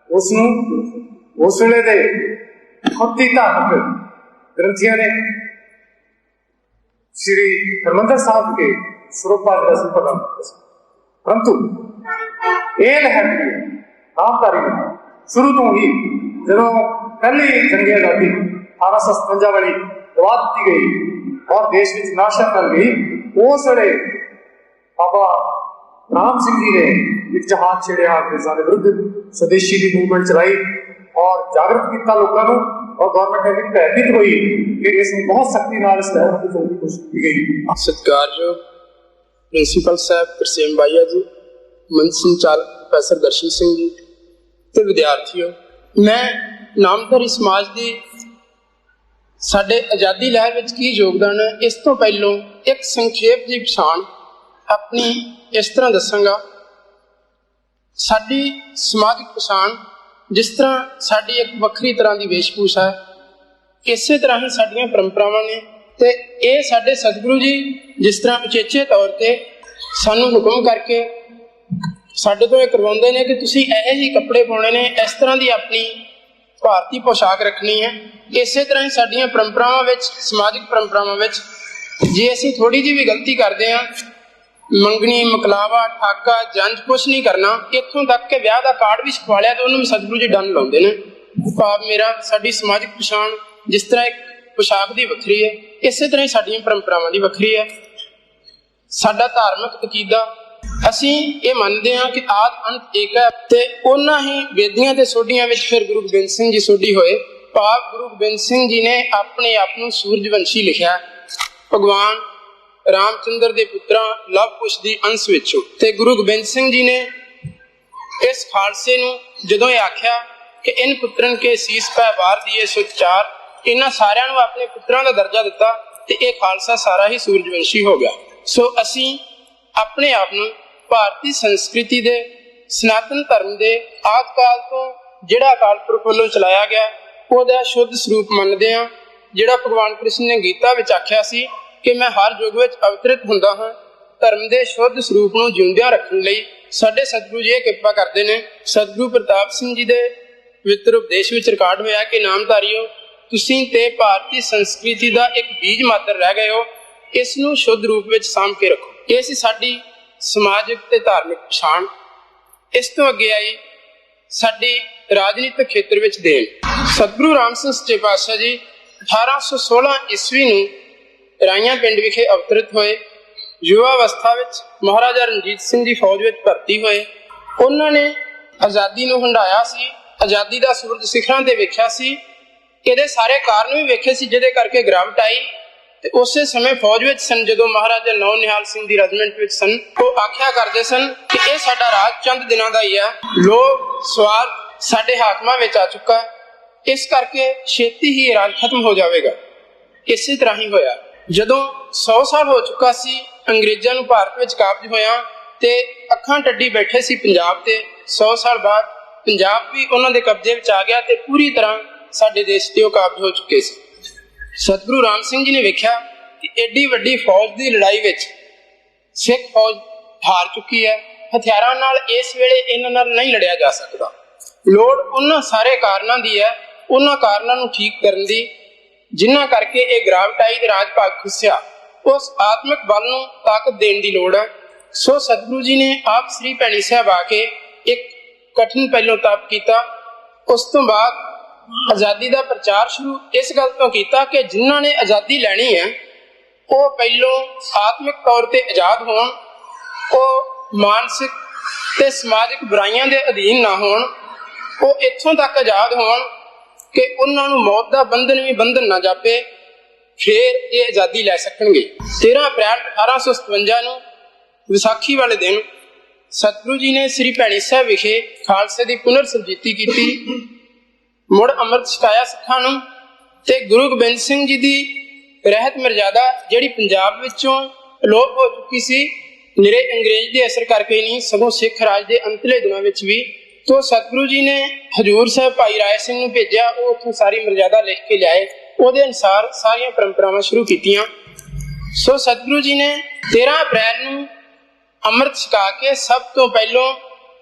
उस वेले दे खुद ही धार्मिक ग्रंथियों ने श्री हरमंदर साहब के स्वरूपा प्रदान किया, परंतु यह लहर नामधारी शुरू तो ही जो पहली जंगी आजादी 1857 वाली दबा दी गई और देश में नाशा कर गई, उस वे बाबा राम सिंह जी ने एक जहाज छेड़िया, अंग्रेजों के विरुद्ध स्वदेशी की मूवमेंट चलाई और जागृत किया लोगों को, और गवर्नमेंट भयभीत हुई कि इसमें बहुत सख्ती नाल इस लहर को रोकने की कोशिश की गई। सत्कारयोग प्रिंसीपल साहब तरसेम भाईया जी, मंच संचालक प्रोफैसर दर्शन सिंह जी ते विद्यार्थियों, मैं नामधारी समाज की साडे आज़ादी लहर विच की योगदान है इस तो पहलों एक संक्षेप जी पछाण अपनी इस तरह दसांगा। साडी समाजिक पछाण जिस तरह साड़ी एक वक्री तरह की वेशभूषा है, इस तरह ही साड़ियाँ परंपरावां ने, ते ये साडे सतगुरु जी जिस तरह उचेचे तौर पर सानू हुक्म करके साडे तो करवाउंदे ने कि तुसीं इह ही कपड़े पाउणे ने, इस तरह की अपनी भारतीय पोशाक रखनी है। इस तरह ही साड़ियाँ परंपरावां विच, समाजिक परंपरावां विच जे असीं थोड़ी जी भी गलती करते हैं, मंगनी मकलावा ठाका जंज कुछ नहीं करना, इत्थों तक के ब्याह का कार्ड भी छपा लिया तो उन्होंने भी सतगुरु जी डन लाउंदे ने। भाव मेरा साडी समाजिक पछाण जिस तरह एक पोशाक की वखरी है, इस तरह ही साड़ियाँ परंपरावां की वखरी है। साडा धार्मिक अकीदा असीं ये मनते हैं कि आद अंत एक है, ते उन्हां ही वेदियां ते सोढियां विच फिर गुरु गोबिंद सिंह जी सोढी होए। भाव गुरु गोबिंद सिंह जी ने अपने आप नूं सूरजवंशी लिखिया, भगवान रामचंद्र के पुत्रा लव कुश की अंश विचों, ते गुरु गोबिंद सिंह जी ने इस खालसे नूं जदों ये आख्या कि इन पुत्रन के शीस पै वार दिए सो चार, इन्हां सारियां नूं अपने पुत्रां दा दर्जा दिता ते ये खालसा सारा ही सूरजवंशी हो गया। सो असीं अपने आप नूं भारतीय संस्कृति दे सनातन धर्म दे आद काल तो जिहड़ा अकाल पुरख वल्लों चलाया गया ਉਹਦਾ शुद्ध स्वरूप ਮੰਨਦੇ ਹਾਂ, ਜਿਹੜਾ भगवान कृष्ण ने गीता विच आख्या सी कि मैं हर युग विच अवतरित हुंदा हां धर्म के शुद्ध स्वरूप नूं जिउंदिਆਂ रखण लई। साडे सतगुरु जी किरपा करते हैं, सतगुरु प्रताप सिंह जी के पवित्र उपदेश विच रिकॉर्ड होया कि नामधारियो तुसीं ते भारतीय संस्कृति का एक बीज मात्र रह गए हो, इस नूं शुद्ध रूप विच साਂਭ के रखो। ये सी साडी समाजिक ते धार्मिक पछाण। इस तो अगे आई साडी राजनीतिक खेत्र विच देन। सतगुरु राम सिंह सच्चे पातशाह जी 1816 ईस्वी नूं राइयां पिंड विखे अवतरित होए। युवा अवस्था विच महाराजा रणजीत सिंह जी फौज विच भर्ती होए। उन्होंने आज़ादी नूं हंडाया सी, आज़ादी दा सूरज सिखरां ते वेख्या सी, इहदे सारे कारण भी वेखे सी जिहदे करके गिरावट आई। ते उसे समय फौज विच सन जदों महाराजा नौ निहाल सिंह दी रेजिमेंट विच सन, वो आख्या करदे सन कि यह साडा राज चंद दिनां दा ही है, लोभ स्वार्थ साडे हाकमां विच आ चुका, इस करके छेती ही राज खत्म हो जाएगा। इसी तरह ही होया। जदों 100 साल हो चुका सी अंग्रेजां नूं भारत विच काबज होया ते अखां टड्डी बैठे सी पंजाब ते 100 साल बाद ਪੰਜਾਬ ਵੀ ਉਹਨਾਂ ਦੇ ਕਬਜ਼ੇ ਵਿੱਚ ਆ ਗਿਆ ਤੇ ਪੂਰੀ ਤਰ੍ਹਾਂ ਸਾਡੇ ਦੇਸ਼ ਤੇ ਉਹ ਕਾਬਜ਼ ਹੋ ਚੁੱਕੇ ਸੀ। ਸਤਿਗੁਰੂ ਰਾਮ ਸਿੰਘ ਜੀ ਨੇ ਵੇਖਿਆ ਕਿ ਏਡੀ ਵੱਡੀ ਫੌਜ ਦੀ ਲੜਾਈ ਵਿੱਚ ਸਿੱਖ ਫੌਜ ਹਾਰ ਚੁੱਕੀ ਹੈ, ਹਥਿਆਰਾਂ ਨਾਲ ਇਸ ਵੇਲੇ ਇਹਨਾਂ ਨਾਲ ਨਹੀਂ ਲੜਿਆ ਜਾ ਸਕਦਾ। ਲੋੜ ਉਹਨਾਂ ਸਾਰੇ ਕਾਰਨਾਂ ਦੀ ਹੈ, ਉਹਨਾਂ ਕਾਰਨਾਂ ਨੂੰ ਠੀਕ ਕਰਨ ਦੀ ਜਿਨ੍ਹਾਂ ਕਰਕੇ ਇਹ ਗ੍ਰਾਵਟਾਈ ਦੇ ਰਾਜ ਭਾਗ ਖੁੱਸਿਆ। ਉਸ ਆਤਮਿਕ ਬਲ ਨੂੰ ਤਾਕਤ ਦੇਣ ਦੀ ਲੋੜ ਹੈ। ਸੋ ਸਤਿਗੁਰੂ ਜੀ ਨੇ ਆਪ ਸ੍ਰੀ ਭੈਣੀ ਸਾਹਿਬ ਆ ਕੇ ਇੱਕ ਕਠਿਨ ਪਹਿਲੋਂ ਤਪ ਕੀਤਾ। ਉਸ ਤੋਂ ਬਾਅਦ ਆਜ਼ਾਦੀ ਦਾ ਪ੍ਰਚਾਰ ਸ਼ੁਰੂ ਇਸ ਗੱਲ ਤੋਂ ਕੀਤਾ ਕਿ ਜਿਨ੍ਹਾਂ ਨੇ ਆਜ਼ਾਦੀ ਲੈਣੀ ਹੈ ਉਹ ਪਹਿਲੋਂ ਆਤਮਿਕ ਤੌਰ ਤੇ ਆਜ਼ਾਦ ਹੋਣ, ਉਹ ਮਾਨਸਿਕ ਤੇ ਸਮਾਜਿਕ ਬੁਰਾਈਆਂ ਦੇ ਅਧੀਨ ਨਾ ਹੋਣ, ਉਹ ਇੱਥੋਂ ਤੱਕ ਆਜ਼ਾਦ ਹੋਣ ਕਿ ਉਹਨਾਂ ਨੂੰ ਮੌਤ ਦਾ ਬੰਧਨ ਵੀ ਬੰਧਨ ਨਾ ਜਾਪੇ, ਫਿਰ ਇਹ ਆਜ਼ਾਦੀ ਲੈ ਸਕਣਗੇ। 13 ਅਪ੍ਰੈਲ 1857 ਨੂੰ ਵਿਸਾਖੀ ਵਾਲੇ ਦਿਨ ਸਤਿਗੁਰੂ ਜੀ ਨੇ ਸ੍ਰੀ ਭੈਣੀ ਸਾਹਿਬ ਵਿਖੇ ਖਾਲਸੇ ਦੀ ਪੁਨਰ ਸਰਜੀਤੀ ਕੀਤੀ, ਮੁੜ ਅੰਮ੍ਰਿਤ ਛਕਾਇਆ ਸਿੱਖਾਂ ਨੂੰ ਤੇ ਗੁਰੂ ਗੋਬਿੰਦ ਸਿੰਘ ਜੀ ਦੀ ਰਹਿਤ ਮਰਜ਼ਾਦਾ ਜਿਹੜੀ ਪੰਜਾਬ ਵਿੱਚੋਂ ਅਲੋਪ ਹੋ ਚੁੱਕੀ ਸੀ, ਨਿਰੇ ਅੰਗਰੇਜ਼ ਦੇ ਅਸਰ ਕਰਕੇ ਨਹੀਂ ਸਗੋਂ ਸਿੱਖ ਰਾਜ ਦੇ ਅੰਤਲੇ ਦਿਨਾਂ ਵਿੱਚ ਵੀ, ਤੋਂ ਸਤਿਗੁਰੂ ਜੀ ਨੇ ਹਜੂਰ ਸਾਹਿਬ ਭਾਈ ਰਾਏ ਸਿੰਘ ਨੂੰ ਭੇਜਿਆ। ਉਹ ਉੱਥੋਂ ਸਾਰੀ ਮਰਜ਼ਾਦਾ ਲਿਖ ਕੇ ਲਿਆਏ, ਉਹਦੇ ਅਨੁਸਾਰ ਸਾਰੀਆਂ ਪਰੰਪਰਾਵਾਂ ਸ਼ੁਰੂ ਕੀਤੀਆਂ। ਸੋ ਸਤਿਗੁਰੂ ਜੀ ਨੇ 13 ਅਪ੍ਰੈਲ ਨੂੰ ਅੰਮ੍ਰਿਤ ਛਕਾ ਕੇ ਸਭ ਤੋਂ ਪਹਿਲਾਂ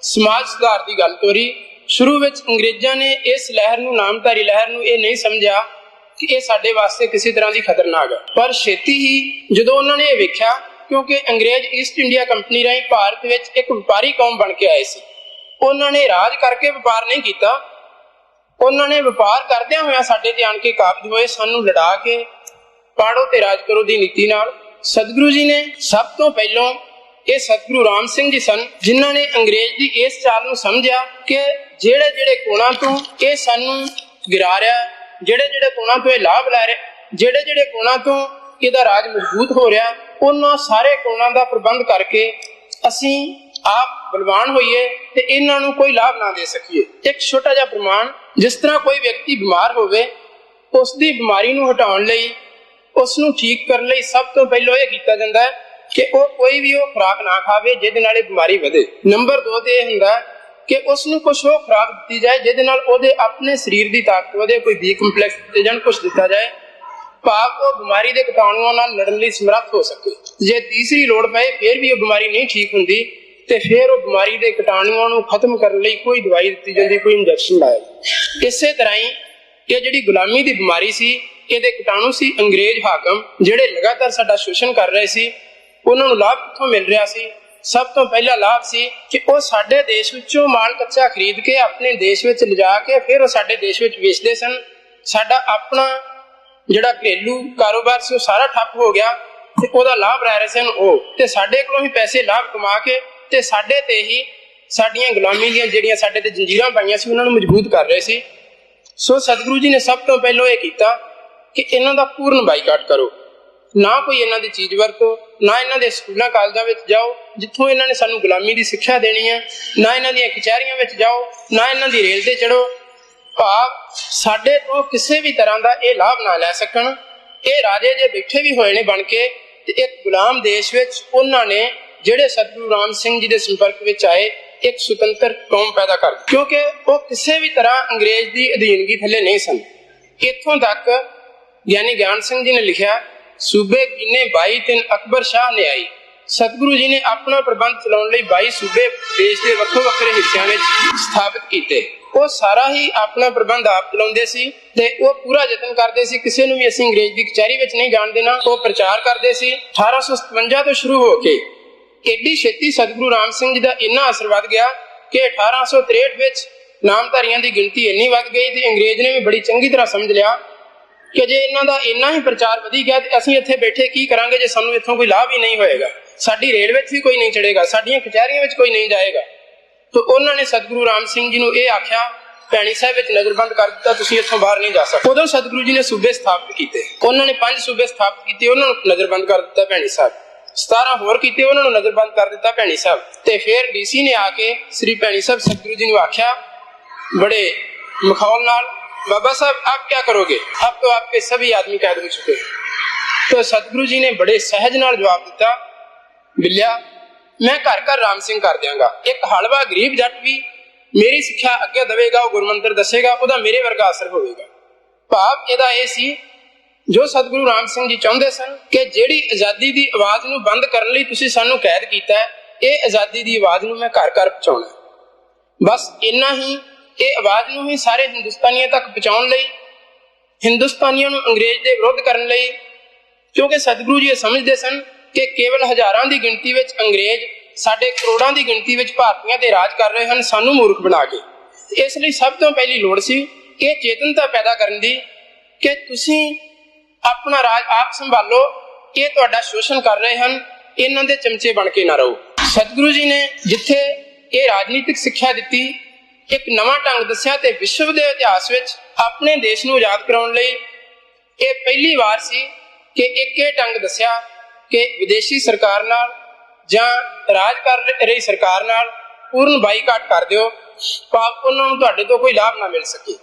ਸਮਾਜ ਸੁਧਾਰ ਦੀ ਗੱਲ ਤੋਰੀ। ਸ਼ੁਰੂ ਵਿੱਚ ਅੰਗਰੇਜ਼ਾਂ ਨੇ ਇਸ ਲਹਿਰ ਨੂੰ, ਨਾਮਧਾਰੀ ਲਹਿਰ ਨੂੰ, ਇਹ ਨਹੀਂ ਸਮਝਿਆ ਕਿ ਇਹ ਸਾਡੇ ਵਾਸਤੇ ਕਿਸੇ ਤਰ੍ਹਾਂ ਦੀ ਖਤਰਨਾਕ ਹੈ। ਪਰ ਛੇਤੀ ਹੀ ਜਦੋਂ ਉਹਨਾਂ ਨੇ ਇਹ ਵੇਖਿਆ, ਕਿਉਂਕਿ ਅੰਗਰੇਜ਼ ਈਸਟ ਇੰਡੀਆ ਕੰਪਨੀ ਰਾਹੀਂ ਭਾਰਤ ਵਿੱਚ ਇੱਕ ਵਪਾਰੀ ਕੌਮ ਬਣ ਕੇ ਆਏ ਸੀ, ਉਹਨਾਂ ਨੇ ਰਾਜ ਕਰਕੇ ਵਪਾਰ ਨਹੀਂ ਕੀਤਾ, ਉਹਨਾਂ ਨੇ ਵਪਾਰ ਕਰਦਿਆਂ ਹੋਇਆਂ ਸਾਡੇ ਤੇ ਆਣ ਕੇ ਕਾਬਜ਼ ਹੋਏ, ਸਾਨੂੰ ਲੜਾ ਕੇ ਪਾੜੋ ਤੇ ਰਾਜ ਕਰੋ ਦੀ ਨੀਤੀ ਨਾਲ। ਸਤਿਗੁਰੂ ਜੀ ਨੇ ਸਭ ਤੋਂ ਪਹਿਲਾਂ, ਇਹ ਸਤਿਗੁਰੂ ਰਾਮ ਸਿੰਘ ਜੀ ਸਨ ਜਿਨ੍ਹਾਂ ਨੇ ਅੰਗਰੇਜ਼ ਦੀ ਇਸ ਚਾਲ ਨੂੰ ਸਮਝਿਆ ਕਿ ਜਿਹੜੇ ਜਿਹੜੇ ਕੋਣਾਂ ਤੋਂ ਇਹ ਸਾਨੂੰ ਗਿਰਾ ਰਿਹਾ, ਜਿਹੜੇ ਜਿਹੜੇ ਕੋਣਾਂ ਤੋਂ ਇਹ ਲਾਭ ਲੈ ਰਿਹਾ, ਜਿਹੜੇ ਜਿਹੜੇ ਕੋਣਾਂ ਤੋਂ ਇਹਦਾ ਰਾਜ ਮਜ਼ਬੂਤ ਹੋ ਰਿਹਾ, ਉਹਨਾਂ ਸਾਰੇ ਕੋਣਾਂ ਦਾ ਪ੍ਰਬੰਧ ਕਰਕੇ ਅਸੀਂ ਆਪ ਬਲਵਾਨ ਹੋਈਏ ਤੇ ਇਹਨਾਂ ਨੂੰ ਕੋਈ ਲਾਭ ਨਾ ਦੇ ਸਕੀਏ। ਇੱਕ ਛੋਟਾ ਜਿਹਾ ਪ੍ਰਮਾਣ, ਜਿਸ ਤਰ੍ਹਾਂ ਕੋਈ ਵਿਅਕਤੀ ਬਿਮਾਰ ਹੋਵੇ, ਉਸ ਦੀ ਬਿਮਾਰੀ ਨੂੰ ਹਟਾਉਣ ਲਈ, ਉਸ ਨੂੰ ਠੀਕ ਕਰਨ ਲਈ ਸਭ ਤੋਂ ਪਹਿਲਾਂ ਇਹ ਕੀਤਾ ਜਾਂਦਾ ਹੈ ਕਿ ਉਹ ਕੋਈ ਵੀ ਉਹ ਖੁਰਾਕ ਨਾ ਖਾਵੇ ਜਿਹਦੇ ਨਾਲ ਇਹ ਬਿਮਾਰੀ ਵਧੇ। ਨੰਬਰ 2 ਤੇ ਇਹ ਹੁੰਦਾ ਕਿ ਉਸ ਨੂੰ ਕੁਝ ਉਹ ਖੁਰਾਕ ਦਿੱਤੀ ਜਾਏ ਜਿਹਦੇ ਨਾਲ ਉਹਦੇ ਆਪਣੇ ਸਰੀਰ ਦੀ ਤਾਕਤ ਵਧੇ, ਕੋਈ ਬੀ ਕੰਪਲੈਕਸ ਦਿੱਤੇ ਜਾਣ, ਕੁਝ ਦਿੱਤਾ ਜਾਏ, ਭਾਵ ਉਹ ਬਿਮਾਰੀ ਦੇ ਕੀਟਾਣੂਆਂ ਨਾਲ ਲੜਨ ਲਈ ਸਮਰੱਥ ਹੋ ਸਕੇ। ਜੇ ਤੀਸਰੀ ਲੋੜ ਪਏ ਫਿਰ ਵੀ ਉਹ ਬਿਮਾਰੀ ਨਹੀਂ ਠੀਕ ਹੁੰਦੀ ਤੇ ਫਿਰ ਉਹ ਬਿਮਾਰੀ ਦੇ ਕੀਟਾਣੂਆਂ ਨੂੰ ਖਤਮ ਕਰਨ ਲਈ ਕੋਈ ਦਵਾਈ ਦਿੱਤੀ ਜਾਂਦੀ, ਕੋਈ ਇੰਜੈਕਸ਼ਨ ਲਾਇਆ। ਇਸੇ ਤਰ੍ਹਾਂ ਹੀ ਇਹ ਜਿਹੜੀ ਗੁਲਾਮੀ ਦੀ ਬਿਮਾਰੀ ਸੀ, ਇਹਦੇ ਕੀਟਾਣੂ ਸੀ ਅੰਗਰੇਜ਼ ਹਾਕਮ, ਜਿਹੜੇ ਲਗਾਤਾਰ ਸਾਡਾ ਸ਼ੋਸ਼ਣ ਕਰ ਰਹੇ ਸੀ। ਉਹਨਾਂ ਨੂੰ ਲਾਭ ਕਿੱਥੋਂ ਮਿਲ ਰਿਹਾ ਸੀ? ਸਭ ਤੋਂ ਪਹਿਲਾ ਲਾਭ ਸੀ ਕਿ ਉਹ ਸਾਡੇ ਦੇਸ਼ ਵਿੱਚੋਂ ਮਾਲ ਕੱਚਾ ਖਰੀਦ ਕੇ ਆਪਣੇ ਦੇਸ਼ ਵਿੱਚ ਲਿਜਾ ਕੇ ਫਿਰ ਉਹ ਸਾਡੇ ਦੇਸ਼ ਵਿੱਚ ਵੇਚਦੇ ਸਨ। ਸਾਡਾ ਆਪਣਾ ਜਿਹੜਾ ਘਰੇਲੂ ਕਾਰੋਬਾਰ ਸੀ ਉਹ ਸਾਰਾ ਠੱਪ ਹੋ ਗਿਆ ਤੇ ਉਹਦਾ ਲਾਭ ਲੈ ਰਹੇ ਸਨ ਉਹ, ਤੇ ਸਾਡੇ ਕੋਲੋਂ ਹੀ ਪੈਸੇ ਲਾਭ ਕਮਾ ਕੇ ਤੇ ਸਾਡੇ ਤੇ ਹੀ ਸਾਡੀਆਂ ਗੁਲਾਮੀ ਦੀਆਂ ਜਿਹੜੀਆਂ ਸਾਡੇ ਤੇ ਜੰਜੀਰਾਂ ਪਾਈਆਂ ਸੀ ਉਹਨਾਂ ਨੂੰ ਮਜ਼ਬੂਤ ਕਰ ਰਹੇ ਸੀ। ਸੋ ਸਤਿਗੁਰੂ ਜੀ ਨੇ ਸਭ ਤੋਂ ਪਹਿਲਾਂ ਇਹ ਕੀਤਾ ਕਿ ਇਹਨਾਂ ਦਾ ਪੂਰਨ ਬਾਈਕਾਟ ਕਰੋ, ਨਾ ਕੋਈ ਇਹਨਾਂ ਦੀ ਚੀਜ਼ ਵਰਤੋ, ਨਾ ਇਹਨਾਂ ਦੇ ਸਕੂਲਾਂ ਕਾਲਜਾਂ ਵਿੱਚ ਜਾਓ ਜਿੱਥੋਂ ਇਹਨਾਂ ਨੇ ਸਾਨੂੰ ਗੁਲਾਮੀ ਦੀ ਸਿੱਖਿਆ ਦੇਣੀ ਹੈ, ਨਾ ਇਹਨਾਂ ਦੀਆਂ ਕਚਹਿਰੀਆਂ ਵਿੱਚ ਜਾਓ, ਨਾ ਇਹਨਾਂ ਦੀ ਰੇਲ ਤੇ ਚੜੋ, ਭਾਵ ਸਾਡੇ ਤੋਂ ਕਿਸੇ ਵੀ ਤਰ੍ਹਾਂ ਦਾ ਇਹ ਲਾਭ ਨਾ ਲੈ ਸਕਣ। ਇਹ ਰਾਜੇ ਜੇ ਬੈਠੇ ਵੀ ਹੋਏ ਨੇ ਬਣ ਕੇ ਤੇ ਇੱਕ ਗੁਲਾਮ ਦੇਸ਼ ਵਿੱਚ ਉਹਨਾਂ ਨੇ ਜਿਹੜੇ ਸਤਿਗੁਰੂ ਰਾਮ ਸਿੰਘ ਜੀ ਦੇ ਸੰਪਰਕ ਵਿੱਚ ਆਏ ਇੱਕ ਸੁਤੰਤਰ ਕੌਮ ਪੈਦਾ ਕਰ, ਕਿਉਂਕਿ ਉਹ ਕਿਸੇ ਵੀ ਤਰ੍ਹਾਂ ਅੰਗਰੇਜ਼ ਦੀ ਅਧੀਨਗੀ ਥੱਲੇ ਨਹੀਂ ਸਨ। ਇੱਥੋਂ ਤੱਕ ਗਿਆਨੀ ਗਿਆਨ ਸਿੰਘ ਜੀ ਨੇ ਲਿਖਿਆ, ਸੂਬੇ ਕੀਨੇ 22 ਦਿਨ ਅਕਬਰ ਸ਼ਾਹ ਨੇ ਆਈ। ਸਤਿਗੁਰੂ ਜੀ ਨੇ ਆਪਣਾ ਪ੍ਰਬੰਧ ਚਲਾਉਣ ਲਈ 22 ਸੂਬੇ ਦੇਸ਼ ਦੇ ਵੱਖੋ ਵੱਖਰੇ ਹਿੱਸਿਆਂ ਵਿੱਚ ਸਥਾਪਿਤ ਕੀਤੇ। ਉਹ ਸਾਰਾ ਹੀ ਆਪਣਾ ਪ੍ਰਬੰਧ ਆਪ ਚਲਾਉਂਦੇ ਸੀ ਤੇ ਉਹ ਪੂਰਾ ਯਤਨ ਕਰਦੇ ਸੀ ਕਿਸੇ ਨੂੰ ਵੀ ਅਸੀਂ ਅੰਗਰੇਜ਼ ਦੀ ਕਚਹਿਰੀ ਵਿੱਚ ਨਹੀਂ ਜਾਣ ਦੇਣਾ। ਉਹ ਪ੍ਰਚਾਰ ਕਰਦੇ ਸੀ। 1857 ਤੋਂ ਸ਼ੁਰੂ ਹੋ ਕੇ ਏਡੀ ਛੇਤੀ ਸਤਿਗੁਰੂ ਰਾਮ ਸਿੰਘ ਜੀ ਦਾ ਇੰਨਾ ਅਸਰ ਵੱਧ ਗਿਆ ਕਿ 1863 ਵਿੱਚ ਨਾਮਧਾਰੀਆਂ ਦੀ ਗਿਣਤੀ ਇੰਨੀ ਵੱਧ ਗਈ ਤੇ ਅੰਗਰੇਜ਼ ਨੇ ਵੀ ਬੜੀ ਚੰਗੀ ਤਰ੍ਹਾਂ ਸਮਝ ਲਿਆ ਕਿ ਜੇ ਇਹਨਾਂ ਦਾ ਇੰਨਾ ਹੀ ਪ੍ਰਚਾਰ ਵਧੀ ਗਿਆ ਤੇ ਅਸੀਂ ਇੱਥੇ ਬੈਠੇ ਕੀ ਕਰਾਂਗੇ ਜੇ ਸਾਨੂੰ ਇੱਥੋਂ ਕੋਈ ਲਾਭ ਹੀ ਨਹੀਂ ਹੋਏਗਾ, ਸਾਡੀ ਰੇਲ ਵਿੱਚ ਵੀ ਕੋਈ ਨਹੀਂ ਚੜੇਗਾ, ਸਾਡੀਆਂ ਕਚਹਿਰੀਆਂ ਵਿੱਚ ਕੋਈ ਨਹੀਂ ਜਾਏਗਾ। ਤਾਂ ਉਹਨਾਂ ਨੇ ਸਤਿਗੁਰੂ ਰਾਮ ਸਿੰਘ ਜੀ ਨੂੰ ਇਹ ਆਖਿਆ, ਭੈਣੀ ਸਾਹਿਬ ਵਿੱਚ ਨਜ਼ਰਬੰਦ ਕਰ ਦਿੱਤਾ, ਤੁਸੀਂ ਇੱਥੋਂ ਬਾਹਰ ਨਹੀਂ ਜਾ ਸਕਦੇ। ਉਦੋਂ ਸਤਿਗੁਰੂ ਜੀ ਨੇ ਸੂਬੇ ਸਥਾਪਿਤ ਕੀਤੇ, ਉਹਨਾਂ ਨੇ 5 ਸੂਬੇ ਸਥਾਪਿਤ ਕੀਤੇ, ਉਹਨਾਂ ਨੂੰ ਨਜ਼ਰਬੰਦ ਕਰ ਦਿੱਤਾ ਭੈਣੀ ਸਾਹਿਬ। 17 ਹੋਰ ਕੀਤੇ, ਉਹਨਾਂ ਨੂੰ ਨਜ਼ਰਬੰਦ ਕਰ ਦਿੱਤਾ ਭੈਣੀ ਸਾਹਿਬ। ਤੇ ਫਿਰ ਡੀਸੀ ਨੇ ਆ ਕੇ ਸ੍ਰੀ ਭੈਣੀ ਸਾਹਿਬ ਸਤਿਗੁਰੂ ਜੀ ਨੂੰ ਆਖਿਆ बड़े मखौल नाल, बाबा साहब आप क्या करोगे, अब तो आपके सभी आदमी कैद हो चुके। तो सतगुरु जी ने बड़े सहज नाल जवाब दिता, बिलिया मैं घर घर राम सिंह कर देंगा। एक हलवा गरीब जट भी ਮੇਰੀ ਸਿੱਖਿਆ ਅੱਗੇ ਦੇਵੇਗਾ, ਉਹ ਗੁਰਮੰਤਰ ਦੱਸੇਗਾ, ਉਹਦਾ ਮੇਰੇ ਵਰਗਾ ਅਸਰ ਹੋਵੇਗਾ। ਭਾਵ ਇਹਦਾ ਇਹ ਸੀ, ਜੋ ਸਤਿਗੁਰੂ ਰਾਮ ਸਿੰਘ ਜੀ ਚਾਹੁੰਦੇ ਸਨ ਕਿ ਜਿਹੜੀ ਆਜ਼ਾਦੀ ਦੀ ਆਵਾਜ਼ ਨੂੰ ਬੰਦ ਕਰਨ ਲਈ ਤੁਸੀਂ ਸਾਨੂੰ ਕੈਦ ਕੀਤਾ ਹੈ, ਇਹ ਆਜ਼ਾਦੀ ਦੀ ਆਵਾਜ਼ ਨੂੰ ਮੈਂ ਘਰ ਘਰ ਪਹੁੰਚਾਉਣਾ। ਬਸ ਇੰਨਾ ਹੀ, ਇਹ ਆਵਾਜ਼ ਨੂੰ ਹੀ ਸਾਰੇ ਹਿੰਦੁਸਤਾਨੀਆਂ ਤੱਕ ਪਹੁੰਚਾਉਣ ਲਈ, ਹਿੰਦੁਸਤਾਨੀਆਂ ਨੂੰ ਅੰਗਰੇਜ਼ ਦੇ ਵਿਰੁੱਧ ਕਰਨ ਲਈ, ਕਿਉਂਕਿ ਸਤਿਗੁਰੂ ਜੀ ਇਹ ਸਮਝਦੇ ਸਨ ਕਿ ਕੇਵਲ ਹਜ਼ਾਰਾਂ ਦੀ ਗਿਣਤੀ ਵਿੱਚ ਅੰਗਰੇਜ਼ ਸਾਡੇ ਕਰੋੜਾਂ ਦੀ ਗਿਣਤੀ ਵਿੱਚ ਭਾਰਤੀਆਂ ਤੇ ਰਾਜ ਕਰ ਰਹੇ ਹਨ, ਸਾਨੂੰ ਮੂਰਖ ਬਣਾ ਕੇ। ਇਸ ਲਈ ਸਭ ਤੋਂ ਪਹਿਲੀ ਲੋੜ ਸੀ ਇਹ ਚੇਤਨਤਾ ਪੈਦਾ ਕਰਨ ਦੀ ਕਿ ਤੁਸੀਂ ਆਪਣਾ ਰਾਜ ਆਪ ਸੰਭਾਲੋ, ਇਹ ਤੁਹਾਡਾ ਸ਼ੋਸ਼ਣ ਕਰ ਰਹੇ ਹਨ, ਇਹਨਾਂ ਦੇ ਚਮਚੇ ਬਣ ਕੇ ਨਾ ਰਹੋ। ਸਤਿਗੁਰੂ ਜੀ ਨੇ ਜਿੱਥੇ ਇਹ ਰਾਜਨੀਤਿਕ ਸਿੱਖਿਆ ਦਿੱਤੀ, ਇੱਕ ਨਵਾਂ ਢੰਗ ਦੱਸਿਆ, ਤੇ ਵਿਸ਼ਵ ਦੇ ਇਤਿਹਾਸ ਵਿੱਚ ਆਪਣੇ ਦੇਸ਼ ਨੂੰ ਆਜ਼ਾਦ ਕਰਾਉਣ ਲਈ ਇਹ ਪਹਿਲੀ ਵਾਰ ਸੀ ਕਿ ਇੱਕ ਇਹ ਢੰਗ ਦੱਸਿਆ ਕਿ ਵਿਦੇਸ਼ੀ ਸਰਕਾਰ ਨਾਲ ਜਾਂ ਰਾਜ ਕਰ ਰਹੀ ਸਰਕਾਰ ਨਾਲ ਪੂਰਨ ਬਾਈਕਾਟ ਕਰ ਦਿਓ, ਭਾਵ ਉਹਨਾਂ ਨੂੰ ਤੁਹਾਡੇ ਤੋਂ ਕੋਈ ਲਾਭ ਨਾ ਮਿਲ ਸਕੇ।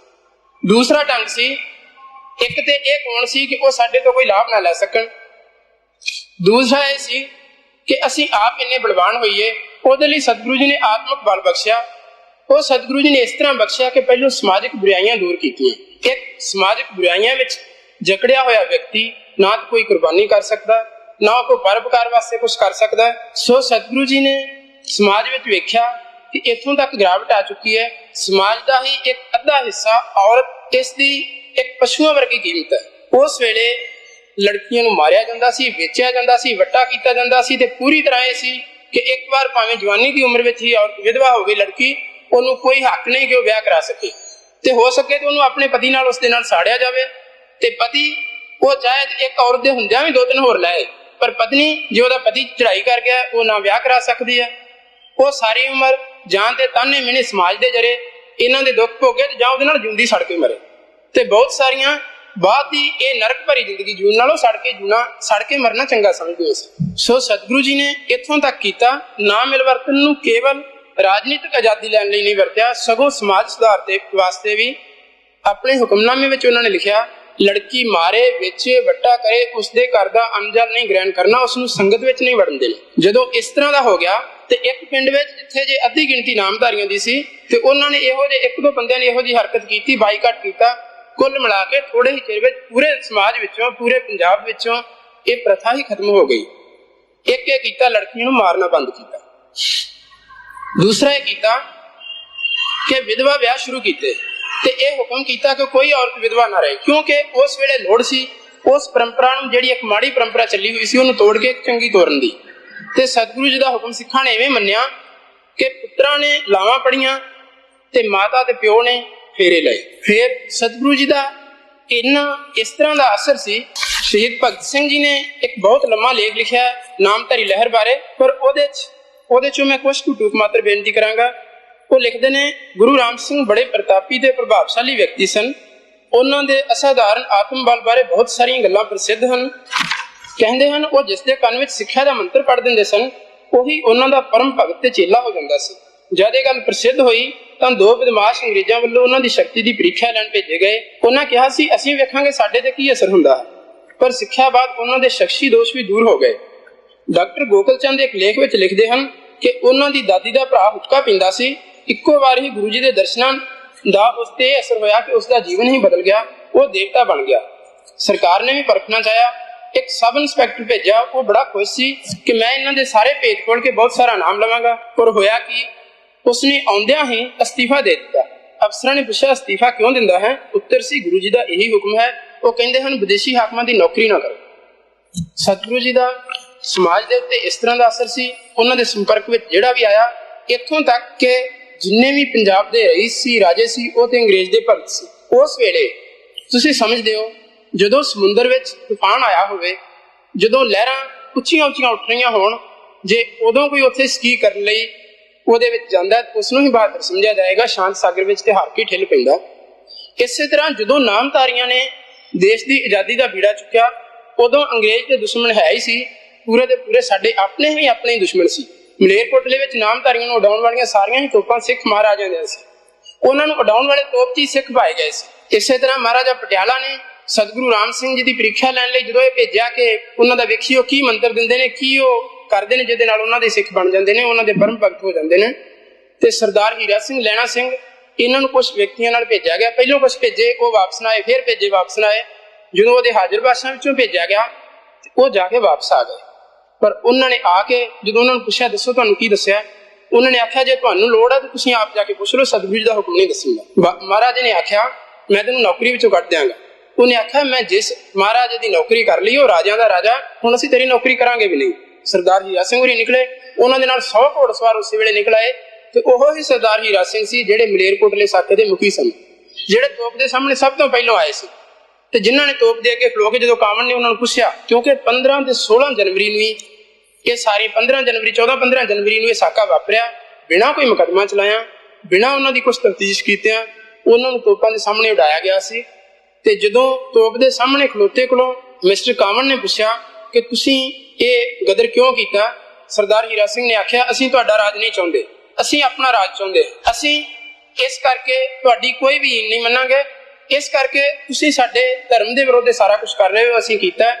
ਦੂਸਰਾ ਢੰਗ ਸੀ, ਇੱਕ ਤੇ ਇਹ ਕੌਣ ਸੀ ਕਿ ਉਹ ਸਾਡੇ ਤੋਂ ਕੋਈ ਲਾਭ ਨਾ ਲੈ ਸਕਣ। ਦੂਸਰਾ ਇਹ ਸੀ ਕਿ ਅਸੀਂ ਆਪ ਇੰਨੇ ਬਲਵਾਨ ਹੋਈਏ। ਉਹਦੇ ਲਈ ਸਤਿਗੁਰੂ ਜੀ ਨੇ ਆਤਮਿਕ ਬਲ ਬਖਸ਼ਿਆ। ਉਹ ਸਤਿਗੁਰੂ ਜੀ ਨੇ ਇਸ ਤਰ੍ਹਾਂ ਬਖਸ਼ਿਆ ਕਿ ਪਹਿਲਾਂ ਸਮਾਜਿਕ ਬੁਰਾਈਆਂ ਦੂਰ ਕੀਤੀਆਂ। ਇੱਕ ਸਮਾਜਿਕ ਬੁਰਾਈਆਂ ਵਿੱਚ ਜਕੜਿਆ ਹੋਇਆ ਵਿਅਕਤੀ ਨਾ ਕੋਈ ਕੁਰਬਾਨੀ ਕਰ ਸਕਦਾ, ਨਾ ਕੋਈ ਪਰਉਪਕਾਰ ਵਾਸਤੇ ਕੁਝ ਕਰ ਸਕਦਾ। ਸੋ ਸਤਿਗੁਰੂ ਜੀ ਨੇ ਸਮਾਜ ਵਿੱਚ ਵੇਖਿਆ ਕਿ ਇੱਥੋਂ ਤੱਕ ਗਿਰਾਵਟ ਆ ਚੁੱਕੀ ਹੈ। ਸਮਾਜ ਦਾ ਹੀ ਇੱਕ ਅੱਧਾ ਹਿੱਸਾ ਔਰਤ, ਇਸ ਦੀ ਇੱਕ ਪਸ਼ੂਆਂ ਵਰਗੀ ਕੀਮਤ ਹੈ। ਉਸ ਵੇਲੇ ਲੜਕੀਆਂ ਨੂੰ ਮਾਰਿਆ ਜਾਂਦਾ ਸੀ, ਵੇਚਿਆ ਜਾਂਦਾ ਸੀ, ਵੱਟਾ ਕੀਤਾ ਜਾਂਦਾ ਸੀ, ਤੇ ਪੂਰੀ ਤਰ੍ਹਾਂ ਇਹ ਸੀ ਕਿ ਇੱਕ ਵਾਰ ਭਾਵੇਂ ਜਵਾਨੀ ਦੀ ਉਮਰ ਵਿੱਚ ਹੀ ਔਰਤ ਵਿਧਵਾ ਹੋ ਗਈ ਲੜਕੀ, ਉਹਨੂੰ ਕੋਈ ਹੱਕ ਨਹੀਂ ਕਿ ਉਹ ਵਿਆਹ ਕਰਾ ਸਕੇ, ਤੇ ਹੋ ਸਕੇ ਤੇ ਉਹਨੂੰ ਆਪਣੇ ਪਤੀ ਨਾਲ ਉਸਦੇ ਨਾਲ ਸਾੜਿਆ ਜਾਵੇ। ਤੇ ਪਤੀ ਉਹ ਚਾਹੇ ਇੱਕ ਔਰਤ ਦੇ ਹੁੰਦਿਆਂ ਵੀ 2-3 ਹੋਰ ਲਏ, ਪਰ ਪਤਨੀ ਜੇ ਉਹਦਾ ਪਤੀ ਚੜਾਈ ਕਰ ਗਿਆ, ਉਹ ਨਾ ਵਿਆਹ ਕਰਾ ਸਕਦੀ ਹੈ। ਉਹ ਸਾਰੀ ਉਮਰ ਜਾਂ ਤੇ ਤਾਨੇ ਮਿਹਣੇ ਸਮਾਜ ਦੇ ਜਰੇ ਇਹਨਾਂ ਦੇ ਦੁੱਖ ਭੋਗੇ, ਜਾਂ ਉਹਦੇ ਨਾਲ ਜਿਉਂਦੀ ਸੜ ਕੇ ਮਰੇ। ਤੇ ਬਹੁਤ ਸਾਰੀਆਂ ਬਾਅਦ ਦੀ ਇਹ ਨਰਕ ਭਰੀ ਜ਼ਿੰਦਗੀ ਜੂਣ ਨਾਲੋਂ ਸੜ ਕੇ ਮਰਨਾ ਚੰਗਾ ਸਮਝਦੇ ਸੀ। ਸੋ ਸਤਿਗੁਰੂ ਜੀ ਨੇ ਇੱਥੋਂ ਤੱਕ ਕੀਤਾ, ਨਾ ਮਿਲਵਰਤਨ ਨੂੰ ਕੇਵਲ ਰਾਜਨੀਤਿਕ ਆਜ਼ਾਦੀ ਲੈਣ ਲਈ ਨਹੀਂ ਵਰਤਿਆ, ਸਗੋਂ ਸਮਾਜ ਸੁਧਾਰ ਦੇ ਵਾਸਤੇ ਵੀ। ਆਪਣੇ ਹੁਕਮਨਾਮੇ ਵਿੱਚ ਉਹਨਾਂ ਨੇ ਲਿਖਿਆ, ਲੜਕੀ ਮਾਰੇ, ਵੇਚੇ, ਵੱਟਾ ਕਰੇ, ਉਸਦੇ ਘਰ ਦਾ ਅੰਜਲ ਨਹੀਂ ਗ੍ਰਹਿਣ ਕਰਨਾ, ਉਸਨੂੰ ਸੰਗਤ ਵਿੱਚ ਨਹੀਂ ਵੜਨ ਦੇਣਾ। ਜਦੋਂ ਇਸ ਤਰ੍ਹਾਂ ਦਾ ਹੋ ਗਿਆ ਤੇ ਇੱਕ ਪਿੰਡ ਵਿੱਚ ਜਿੱਥੇ ਜੇ ਅੱਧੀ ਗਿਣਤੀ ਨਾਮਧਾਰੀਆਂ ਦੀ ਸੀ, ਤੇ ਉਹਨਾਂ ਨੇ ਇਹੋ ਜਿਹੇ 1-2 ਬੰਦਿਆਂ ਨੇ ਇਹੋ ਜਿਹੀ ਹਰਕਤ ਕੀਤੀ, ਬਾਈਕਾਟ ਕੀਤਾ। ਕੁੱਲ ਮਿਲਾ ਕੇ ਥੋੜੇ ਹੀ ਚਿਰ ਵਿੱਚ ਪੂਰੇ ਸਮਾਜ ਵਿੱਚੋਂ, ਪੂਰੇ ਪੰਜਾਬ ਵਿੱਚੋਂ ਇਹ ਪ੍ਰਥਾ ਹੀ ਖਤਮ ਹੋ ਗਈ। ਇੱਕ ਇਹ ਕੀਤਾ, ਲੜਕੀਆਂ ਨੂੰ ਮਾਰਨਾ ਬੰਦ ਕੀਤਾ। ਦੂਸਰਾ ਇਹ ਕੀਤਾ ਕਿ ਵਿਧਵਾ ਵਿਆਹ ਸ਼ੁਰੂ ਕੀਤੇ, ਤੇ ਇਹ ਹੁਕਮ ਕੀਤਾ ਕਿ ਕੋਈ ਔਰਤ ਵਿਧਵਾ ਨਾ ਰਹੇ, ਕਿਉਂਕਿ ਉਸ ਵੇਲੇ ਲੋੜ ਸੀ ਉਸ ਪਰੰਪਰਾ ਨੂੰ, ਜਿਹੜੀ ਇੱਕ ਮਾੜੀ ਪਰੰਪਰਾ ਚੱਲੀ ਹੋਈ ਸੀ, ਉਹਨੂੰ ਤੋੜ ਕੇ ਚੰਗੀ ਤੋਰਨ ਦੀ। ਤੇ ਸਤਿਗੁਰੂ ਜੀ ਦਾ ਹੁਕਮ ਸਿੱਖਾਂ ਨੇ ਇਵੇਂ ਮੰਨਿਆ ਕਿ ਪੁੱਤਰਾਂ ਨੇ ਲਾਵਾਂ ਪੜੀਆਂ ਤੇ ਮਾਤਾ ਤੇ ਪਿਓ ਨੇ ਫੇਰੇ ਲਏ। ਫਿਰ ਸਤਿਗੁਰੂ ਜੀ ਦਾ ਇਸ ਤਰ੍ਹਾਂ ਦਾ ਅਸਰ ਸੀ। ਸ਼ਹੀਦ ਭਗਤ ਸਿੰਘ ਜੀ ਨੇ ਇੱਕ ਬਹੁਤ ਲੰਮਾ ਲੇਖ ਲਿਖਿਆ ਨਾਮਧਾਰੀ ਲਹਿਰ ਬਾਰੇ, ਪਰ ਉਹਦੇ ਚੋਂ ਮੈਂ ਕੁਝ ਕੁ ਟੂਕ ਮਾਤਰ ਬੇਨਤੀ ਕਰਾਂਗਾ। ਉਹ ਲਿਖਦੇ ਨੇ, ਗੁਰੂ ਰਾਮ ਸਿੰਘ ਬੜੇ ਪ੍ਰਤਾਪੀ ਤੇ ਪ੍ਰਭਾਵਸ਼ਾਲੀ ਵਿਅਕਤੀ ਸਨ। ਉਹਨਾਂ ਦੇ ਅਸਾਧਾਰਨ ਆਤਮ ਬਲ ਬਾਰੇ ਬਹੁਤ ਸਾਰੀਆਂ ਗੱਲਾਂ ਪ੍ਰਸਿੱਧ ਹਨ। ਕਹਿੰਦੇ ਹਨ, ਉਹ ਜਿਸ ਦੇ ਕੰਨ ਵਿੱਚ ਸਿੱਖਿਆ ਦਾ ਮੰਤਰ ਪੜ੍ਹ ਦਿੰਦੇ ਸਨ, ਉਹੀ ਉਹਨਾਂ ਦਾ ਪਰਮ ਭਗਤ ਤੇ ਚੇਲਾ ਹੋ ਜਾਂਦਾ ਸੀ। ਜਦ ਇਹ ਗੱਲ ਪ੍ਰਸਿੱਧ ਹੋਈ ਤਾਂ 2 ਬਦਮਾਸ਼ ਅੰਗਰੇਜ਼ਾਂ ਵੱਲੋਂ ਉਹਨਾਂ ਦੀ ਸ਼ਕਤੀ ਦੀ ਪ੍ਰੀਖਿਆ ਲੈਣ ਭੇਜੇ ਗਏ। ਉਹਨਾਂ ਕਿਹਾ ਸੀ, ਅਸੀਂ ਵੇਖਾਂਗੇ ਸਾਡੇ ਤੇ ਕੀ ਅਸਰ ਹੁੰਦਾ ਹੈ। ਪਰ ਸਿੱਖਿਆ ਬਾਅਦ ਉਹਨਾਂ ਦੇ ਸ਼ਖਸੀ ਦੋਸ਼ ਵੀ ਦੂਰ ਹੋ ਗਏ। ਡਾਕਟਰ ਗੋਕਲ ਚੰਦ ਇੱਕ ਲੇਖ ਵਿੱਚ ਲਿਖਦੇ ਹਨ ਕਿ ਉਹਨਾਂ ਦੀ ਦਾਦੀ ਦਾ ਭਰਾ ਹੁੱਕਾ ਪੀਂਦਾ ਸੀ। ਇੱਕੋ ਵਾਰ ਹੀ ਗੁਰੂ ਜੀ ਦੇ ਦਰਸ਼ਨਾਂ ਦਾ ਉਸ ਤੇ ਇਹ ਅਸਰ ਹੋਇਆ ਕਿ ਉਸਦਾ ਜੀਵਨ ਹੀ ਬਦਲ ਗਿਆ, ਉਹ ਦੇਵਤਾ ਬਣ ਗਿਆ। ਸਰਕਾਰ ਨੇ ਵੀ ਪਰਖਣਾ ਚਾਹਿਆ, ਇੱਕ ਸਬ ਇੰਸਪੈਕਟਰ ਭੇਜਿਆ। ਉਹ ਬੜਾ ਖੁਸ਼ ਸੀ ਕਿ ਮੈਂ ਇਹਨਾਂ ਦੇ ਸਾਰੇ ਭੇਦ ਖੋਲ ਕੇ ਬਹੁਤ ਸਾਰਾ ਨਾਮ ਲਵਾਂਗਾ। ਪਰ ਹੋਇਆ ਕਿ ਉਸਨੇ ਆਉਂਦਿਆਂ ਹੀ ਅਸਤੀਫਾ ਦੇ ਦਿੱਤਾ। ਅਫਸਰਾਂ ਨੇ ਪੁੱਛਿਆ, ਅਸਤੀਫਾ ਕਿਉਂ ਦਿੰਦਾ ਹੈ? ਉੱਤਰ ਸੀ, ਗੁਰੂ ਜੀ ਦਾ ਇਹੀ ਹੁਕਮ ਹੈ। ਉਹ ਕਹਿੰਦੇ ਹਨ, ਵਿਦੇਸ਼ੀ ਹਾਕਮਾਂ ਦੀ ਨੌਕਰੀ ਨਾ ਕਰੋ। ਸਤਿਗੁਰੂ ਜੀ ਦਾ ਸਮਾਜ ਦੇ ਉੱਤੇ ਇਸ ਤਰ੍ਹਾਂ ਦਾ ਅਸਰ ਸੀ। ਉਹਨਾਂ ਦੇ ਸੰਪਰਕ ਵਿੱਚ ਜਿਹੜਾ ਵੀ ਆਇਆ, ਇੱਥੋਂ ਤੱਕ ਕਿ ਜਿੰਨੇ ਵੀ ਪੰਜਾਬ ਦੇ ਰਈਸ ਸੀ, ਰਾਜੇ ਸੀ, ਉਹ ਤੇ ਅੰਗਰੇਜ਼ ਦੇ ਭਗਤ ਸੀ। ਉਸ ਵੇਲੇ ਤੁਸੀਂ ਸਮਝਦੇ ਹੋ, ਜਦੋਂ ਸਮੁੰਦਰ ਵਿੱਚ ਤੂਫਾਨ ਆਇਆ ਹੋਵੇ, ਜਦੋਂ ਲਹਿਰਾਂ ਉੱਚੀਆਂ ਉੱਚੀਆਂ ਉੱਠ ਰਹੀਆਂ ਹੋਣ, ਜੇ ਉਦੋਂ ਕੋਈ ਉੱਥੇ ਸਕੀ ਕਰਨ ਲਈ ਉਹਦੇ ਵਿੱਚ ਜਾਂਦਾ, ਉਸ ਨੂੰ ਹੀ ਬਹਾਦਰ ਸਮਝਿਆ ਜਾਏਗਾ। ਸ਼ਾਂਤ ਸਾਗਰ ਵਿੱਚ ਤੇ ਹਾਰ ਕੇ ਠਿੱਲ ਪੈਂਦਾ। ਇਸੇ ਤਰ੍ਹਾਂ ਜਦੋਂ ਨਾਮਧਾਰੀਆਂ ਨੇ ਦੇਸ਼ ਦੀ ਆਜ਼ਾਦੀ ਦਾ ਬੀੜਾ ਚੁੱਕਿਆ, ਉਦੋਂ ਅੰਗਰੇਜ਼ ਦੇ ਦੁਸ਼ਮਣ ਹੈ ਹੀ ਸੀ, ਪੂਰੇ ਦੇ ਪੂਰੇ ਸਾਡੇ ਆਪਣੇ ਹੀ ਦੁਸ਼ਮਣ ਸੀ। ਮਲੇਰਕੋਟਲੇ ਵਿੱਚ ਨਾਮਧਾਰੀਆਂ ਨੂੰ ਉਡਾਉਣ ਵਾਲੀਆਂ ਸਾਰੀਆਂ ਹੀ ਤੋਪਾਂ ਸਿੱਖ ਮਹਾਰਾਜਿਆਂ ਦੀਆਂ ਸੀ। ਉਹਨਾਂ ਨੂੰ ਉਡਾਉਣ ਵਾਲੇ ਤੋਪ 'ਚ ਹੀ ਸਿੱਖ ਪਾਏ ਗਏ ਸੀ। ਇਸੇ ਤਰ੍ਹਾਂ ਮਹਾਰਾਜਾ ਪਟਿਆਲਾ ਨੇ ਸਤਿਗੁਰੂ ਰਾਮ ਸਿੰਘ ਜੀ ਦੀ ਪ੍ਰੀਖਿਆ ਲੈਣ ਲਈ ਜਦੋਂ ਇਹ ਭੇਜਿਆ ਕਿ ਉਹਨਾਂ ਦਾ ਵੇਖੀਓ ਕੀ ਮੰਤਰ ਦਿੰਦੇ ਨੇ, ਕੀ ਉਹ ਕਰਦੇ ਨੇ ਜਿਹਦੇ ਨਾਲ ਉਹਨਾਂ ਦੇ ਸਿੱਖ ਬਣ ਜਾਂਦੇ ਨੇ, ਉਹਨਾਂ ਦੇ ਪਰਮ ਭਗਤ ਹੋ ਜਾਂਦੇ ਨੇ, ਤੇ ਸਰਦਾਰ ਹੀਰਾ ਸਿੰਘ, ਲਹਿਣਾ ਸਿੰਘ, ਇਹਨਾਂ ਨੂੰ ਕੁਝ ਵਿਅਕਤੀਆਂ ਨਾਲ ਭੇਜਿਆ ਗਿਆ। ਪਹਿਲੋਂ ਕੁਝ ਭੇਜੇ, ਉਹ ਵਾਪਸ ਨਾ ਆਏ, ਫਿਰ ਭੇਜੇ, ਵਾਪਸ ਨਾ ਆਏ। ਜਦੋਂ ਉਹਦੇ ਹਾਜ਼ਰ ਬਾਦਸ਼ਾਹ ਵਿੱਚੋਂ ਭੇਜਿਆ ਗਿਆ ਉਹ ਜਾ ਕੇ ਵਾਪਸ ਆ ਗਏ। ਪਰ ਉਹਨਾਂ ਨੇ ਆ ਕੇ ਜਦੋਂ ਉਹਨਾਂ ਨੂੰ ਪੁੱਛਿਆ, ਦੱਸੋ ਤੁਹਾਨੂੰ ਕੀ ਦੱਸਿਆ? ਉਹਨਾਂ ਨੇ ਆਖਿਆ, ਜੇ ਤੁਹਾਨੂੰ ਲੋੜ ਹੈ ਤਾਂ ਤੁਸੀਂ ਆਪ ਜਾ ਕੇ ਪੁੱਛ ਲਓ, ਸਤਿਗੁਰੂ ਜੀ ਦਾ ਹੁਕਮ ਨਹੀਂ ਦੱਸੂਗਾ। ਮਹਾਰਾਜ ਨੇ ਆਖਿਆ, ਮੈਂ ਤੈਨੂੰ ਨੌਕਰੀ ਵਿੱਚੋਂ ਕੱਢ ਦਿਆਂਗਾ। ਉਹਨੇ ਆਖਿਆ, ਮੈਂ ਜਿਸ ਮਹਾਰਾਜ ਦੀ ਨੌਕਰੀ ਕਰ ਲਈ ਉਹ ਰਾਜਿਆਂ ਦਾ ਰਾਜਾ, ਹੁਣ ਅਸੀਂ ਤੇਰੀ ਨੌਕਰੀ ਕਰਾਂਗੇ ਵੀ ਨਹੀਂ। ਸਰਦਾਰ ਹੀਰਾ ਸਿੰਘ ਹੋਰੀ ਨਿਕਲੇ, ਉਹਨਾਂ ਦੇ ਨਾਲ 100 ਘੋੜਸਵਾਰ ਉਸੇ ਵੇਲੇ ਨਿਕਲ ਆਏ ਤੇ ਉਹ ਹੀ ਸਰਦਾਰ ਹੀਰਾ ਸਿੰਘ ਸੀ ਜਿਹੜੇ ਮਲੇਰਕੋਟਲੇ ਸਾਕੇ ਦੇ ਮੁਖੀ ਸਨ, ਜਿਹੜੇ ਤੋਪ ਦੇ ਸਾਹਮਣੇ ਸਭ ਤੋਂ ਪਹਿਲਾਂ ਆਏ ਸੀ ਤੇ ਜਿਨ੍ਹਾਂ ਨੇ ਤੋਪ ਦੇ ਅੱਗੇ ਖਲੋ ਕੇ ਜਦੋਂ ਕਾਮਨ ਨੇ ਉਹਨਾਂ ਨੂੰ ਪੁੱਛਿਆ, ਕਿਉਂਕਿ 15 ਤੇ 16 ਜਨਵਰੀ ਨੂੰ ਹੀ ਇਹ ਸਾਰੀ 15 ਜਨਵਰੀ 14-15 ਜਨਵਰੀ ਨੂੰ ਇਹ ਸਾਕਾ ਵਾਪਰਿਆ, ਬਿਨਾਂ ਕੋਈ ਮੁਕੱਦਮਾ ਚਲਾਇਆ, ਬਿਨਾਂ ਉਹਨਾਂ ਦੀ ਕੁਛ ਤਫਤੀਸ਼ ਕੀਤਿਆਂ ਉਹਨਾਂ ਨੂੰ ਤੋਪਾਂ ਦੇ ਸਾਹਮਣੇ ਉਡਾਇਆ ਗਿਆ ਸੀ। ਤੇ ਜਦੋਂ ਤੋਪ ਦੇ ਸਾਹਮਣੇ ਖਲੋਤੇ ਕੋਲੋਂ ਮਿਸਟਰ ਕਾਮਨ ਨੇ ਪੁੱਛਿਆ ਕਿ ਤੁਸੀਂ ਇਹ ਗਦਰ ਕਿਉਂ ਕੀਤਾ, ਸਰਦਾਰ ਹੀਰਾ ਸਿੰਘ ਨੇ ਆਖਿਆ, ਅਸੀਂ ਤੁਹਾਡਾ ਰਾਜ ਨਹੀਂ ਚਾਹੁੰਦੇ, ਅਸੀਂ ਆਪਣਾ ਰਾਜ ਚਾਹੁੰਦੇ, ਅਸੀਂ ਇਸ ਕਰਕੇ ਤੁਹਾਡੀ ਕੋਈ ਵੀ ਈਨ ਨਹੀਂ ਮੰਨਾਂਗੇ, ਇਸ ਕਰਕੇ ਤੁਸੀਂ ਸਾਡੇ ਧਰਮ ਦੇ ਵਿਰੁੱਧ ਸਾਰਾ ਕੁਝ ਕਰ ਰਹੇ ਹੋ, ਅਸੀਂ ਕੀਤਾ,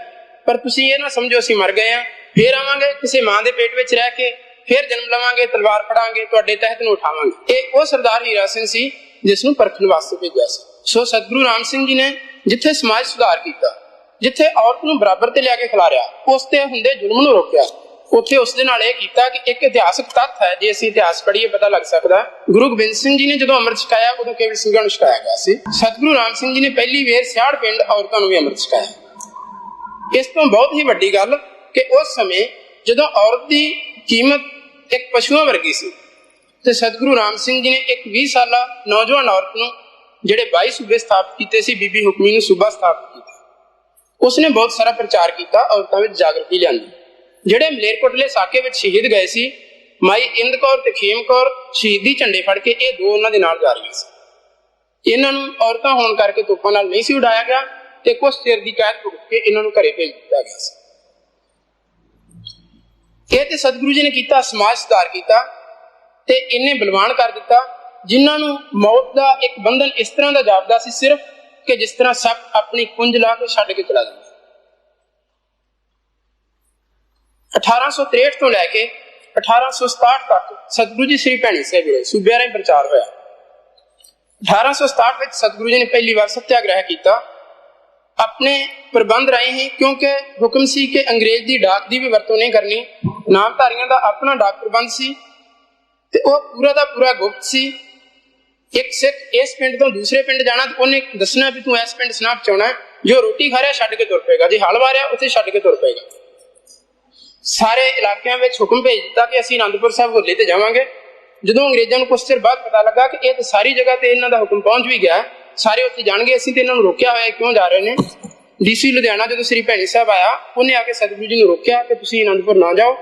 ਪਰ ਤੁਸੀਂ ਇਹ ਨਾ ਸਮਝੋ ਅਸੀਂ ਮਰ ਗਏ ਹਾਂ, ਫੇਰ ਆਵਾਂਗੇ, ਕਿਸੇ ਮਾਂ ਦੇ ਪੇਟ ਵਿੱਚ ਰਹਿ ਕੇ ਫੇਰ ਜਨਮ ਲਵਾਂਗੇ, ਤਲਵਾਰ ਫੜਾਂਗੇ, ਤੁਹਾਡੇ ਤਹਿਤ ਨੂੰ ਉਠਾਵਾਂਗੇ। ਇਹ ਉਹ ਸਰਦਾਰ ਹੀਰਾ ਸਿੰਘ ਸੀ ਜਿਸ ਨੂੰ ਪਰਖਣ ਵਾਸਤੇ ਭੇਜਿਆ ਸੀ। ਸੋ ਸਤਿਗੁਰੂ ਰਾਮ ਸਿੰਘ ਜੀ ਨੇ ਜਿੱਥੇ ਸਮਾਜ ਸੁਧਾਰ ਕੀਤਾ, ਜਿੱਥੇ ਔਰਤ ਨੂੰ ਬਰਾਬਰ ਤੇ ਲਿਆ ਕੇ ਖਿਲਾਰਿਆ, ਉਸ ਤੇ ਹੁੰਦੇ ਜ਼ੁਲਮ ਨੂੰ ਰੋਕਿਆ, ਉੱਥੇ ਉਸ ਦੇ ਨਾਲ ਇਹ ਕੀਤਾ ਕਿ ਇੱਕ ਇਤਿਹਾਸਕ ਤੱਥ ਹੈ, ਜੇ ਅਸੀਂ ਇਤਿਹਾਸ ਪੜ੍ਹੀਏ ਪਤਾ ਲੱਗ ਸਕਦਾ। ਗੁਰੂ ਗੋਬਿੰਦ ਸਿੰਘ ਜੀ ਨੇ ਜਦੋਂ ਅੰਮ੍ਰਿਤ ਛਕਾਇਆ ਉਦੋਂ ਕੇਵਲ ਸਿੰਘਾਂ ਨੂੰ ਛਕਾਇਆ ਗਿਆ ਸੀ। ਸਤਿਗੁਰੂ ਰਾਮ ਸਿੰਘ ਜੀ ਨੇ ਪਹਿਲੀ ਵੇਰ ਸਿਆੜ ਪਿੰਡ ਔਰਤਾਂ ਨੂੰ ਵੀ ਅੰਮ੍ਰਿਤ ਛਕਾਇਆ। ਇਸ ਤੋਂ ਬਹੁਤ ਹੀ ਵੱਡੀ ਗੱਲ ਕਿ ਉਸ ਸਮੇਂ ਜਦੋਂ ਔਰਤ ਦੀ ਕੀਮਤ ਇੱਕ ਪਸ਼ੂਆਂ ਵਰਗੀ ਸੀ ਤੇ ਸਤਿਗੁਰੂ ਰਾਮ ਸਿੰਘ ਜੀ ਨੇ ਇੱਕ 20 ਸਾਲਾ ਨੌਜਵਾਨ ਔਰਤ ਨੂੰ, ਜਿਹੜੇ 22 ਸੂਬੇ ਸਥਾਪਿਤ ਕੀਤੇ ਸੀ, ਬੀਬੀ ਹੁਕਮੀ ਨੂੰ ਸੂਬਾ ਸਥਾਪਿਤ ਕੀਤਾ, ਉਸਨੇ ਬਹੁਤ ਸਾਰਾ ਪ੍ਰਚਾਰ ਕੀਤਾ, ਔਰਤਾਂ ਵਿੱਚ ਜਾਗਰਤੀ ਲਿਆਂਦੀ। ਜਿਹੜੇ ਮਲੇਰਕੋਟਲੇ ਸਾਕੇ ਵਿੱਚ ਸ਼ਹੀਦ ਗਏ ਸੀ, ਮਾਈ ਇੰਦ ਕੌਰ ਤੇ ਖੇਮ ਕੌਰ, ਸ਼ਹੀਦੀ ਝੰਡੇ ਫੜ ਕੇ ਇਹ ਦੋ ਉਹਨਾਂ ਦੇ ਨਾਲ ਜਾ ਰਹੀਆਂ ਸੀ। ਇਹਨਾਂ ਨੂੰ ਔਰਤਾਂ ਹੋਣ ਕਰਕੇ ਤੋਪਾਂ ਨਾਲ ਨਹੀਂ ਸੀ ਉਡਾਇਆ ਗਿਆ ਤੇ ਕੁਝ ਚਿਰ ਦੀ ਕੈਦ ਭੁਗਤ ਕੇ ਇਹਨਾਂ ਨੂੰ ਘਰੇ ਭੇਜ ਦਿੱਤਾ ਗਿਆ ਸੀ। ਇਹ ਤੇ ਸਤਿਗੁਰੂ ਜੀ ਨੇ ਕੀਤਾ, ਸਮਾਜ ਸੁਧਾਰ ਕੀਤਾ ਤੇ ਇਹਨੇ ਬਲਵਾਨ ਕਰ ਦਿੱਤਾ, ਜਿਨ੍ਹਾਂ ਨੂੰ ਮੌਤ ਦਾ ਇੱਕ ਬੰਧਨ ਇਸ ਤਰ੍ਹਾਂ ਦਾ ਜਾਪਦਾ ਸੀ ਸਿਰਫ ਕਿ ਜਿਸ ਤਰ੍ਹਾਂ ਸੱਪ ਆਪਣੀ ਕੁੰਝ ਲਾ ਕੇ ਛੱਡ ਕੇ ਚਲਾ ਜਾਂਦਾ। 1863 ਤੋਂ ਲੈ ਕੇ 1867 ਤੱਕ ਸਤਿਗੁਰੂ ਜੀ ਸ੍ਰੀ ਭੈਣੀ ਸਾਹਿਬ ਰਹੇ, ਸੂਬਿਆਂ ਰਾਹੀਂ ਪ੍ਰਚਾਰ ਹੋਇਆ। 1867 ਵਿੱਚ ਸਤਿਗੁਰੂ ਜੀ ਨੇ ਪਹਿਲੀ ਵਾਰ ਸੱਤਿਆਗ੍ਰਹਿ ਕੀਤਾ ਆਪਣੇ ਪ੍ਰਬੰਧ ਰਾਹੀਂ ਹੀ, ਕਿਉਂਕਿ ਹੁਕਮ ਸੀ ਕਿ ਅੰਗਰੇਜ਼ ਦੀ ਡਾਕ ਦੀ ਵੀ ਵਰਤੋਂ ਨਹੀਂ ਕਰਨੀ, ਨਾਮਧਾਰੀਆਂ ਦਾ ਆਪਣਾ ਡਾਕ ਪ੍ਰਬੰਧ ਸੀ ਤੇ ਉਹ ਪੂਰਾ ਦਾ ਪੂਰਾ ਗੁਪਤ ਸੀ। ਇੱਕ ਸਿੱਖ ਇਸ ਪਿੰਡ ਤੋਂ ਦੂਸਰੇ ਪਿੰਡ ਜਾਣਾ ਤੇ ਉਹਨੇ ਦੱਸਣਾ ਵੀ ਤੂੰ ਇਸ ਪਿੰਡ ਸਨਾਪ ਚਾਉਣਾ, ਜੋ ਰੋਟੀ ਖਾ ਰਿਹਾ ਛੱਡ ਕੇ ਤੁਰ ਪਏਗਾ, ਜੇ ਹਲ ਵਾਰਿਆ ਉੱਥੇ ਛੱਡ ਕੇ ਤੁਰ ਪਏਗਾ। ਸਾਰੇ ਇਲਾਕਿਆਂ ਵਿੱਚ ਹੁਕਮ ਭੇਜ ਦਿੱਤਾ ਕਿ ਅਸੀਂ ਅਨੰਦਪੁਰ ਸਾਹਿਬ ਹੋਲੇ ਤੇ ਜਾਵਾਂਗੇ। ਜਦੋਂ ਅੰਗਰੇਜ਼ਾਂ ਨੂੰ ਕੁਝ ਚਿਰ ਬਾਅਦ ਪਤਾ ਲੱਗਾ ਕਿ ਇਹ ਤਾਂ ਸਾਰੀ ਜਗ੍ਹਾ ਤੇ ਇਹਨਾਂ ਦਾ ਹੁਕਮ ਪਹੁੰਚ ਵੀ ਗਿਆ, ਸਾਰੇ ਉੱਥੇ ਜਾਣਗੇ, ਅਸੀਂ ਤੇ ਇਹਨਾਂ ਨੂੰ ਰੋਕਿਆ ਹੋਇਆ, ਕਿਉਂ ਜਾ ਰਹੇ ਨੇ। ਡੀਸੀ ਲੁਧਿਆਣਾ ਜਦੋਂ ਸ੍ਰੀ ਭੈਣੀ ਸਾਹਿਬ ਆਇਆ, ਉਹਨੇ ਆ ਕੇ ਸਤਿਗੁਰੂ ਜੀ ਨੂੰ ਰੋਕਿਆ ਕਿ ਤੁਸੀਂ ਅਨੰਦਪੁਰ ਨਾ ਜਾਓ।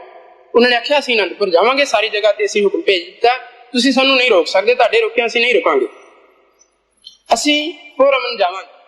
ਉਹਨਾਂ ਨੇ ਆਖਿਆ, ਅਸੀਂ ਅਨੰਦਪੁਰ ਜਾਵਾਂਗੇ, ਸਾਰੀ ਜਗ੍ਹਾ ਤੇ ਅਸੀਂ ਹੁਕਮ ਭੇਜ ਦਿੱਤਾ, ਤੁਸੀਂ ਸਾਨੂੰ ਨਹੀਂ ਰੋਕ ਸਕਦੇ, ਤੁਹਾਡੇ ਰੋਕਿਆ ਅਸੀਂ ਨਹੀਂ ਰੁਕਾਂਗੇ, ਅਸੀਂ ਹੋਰ ਅਮਨ ਜਾਵਾਂਗੇ।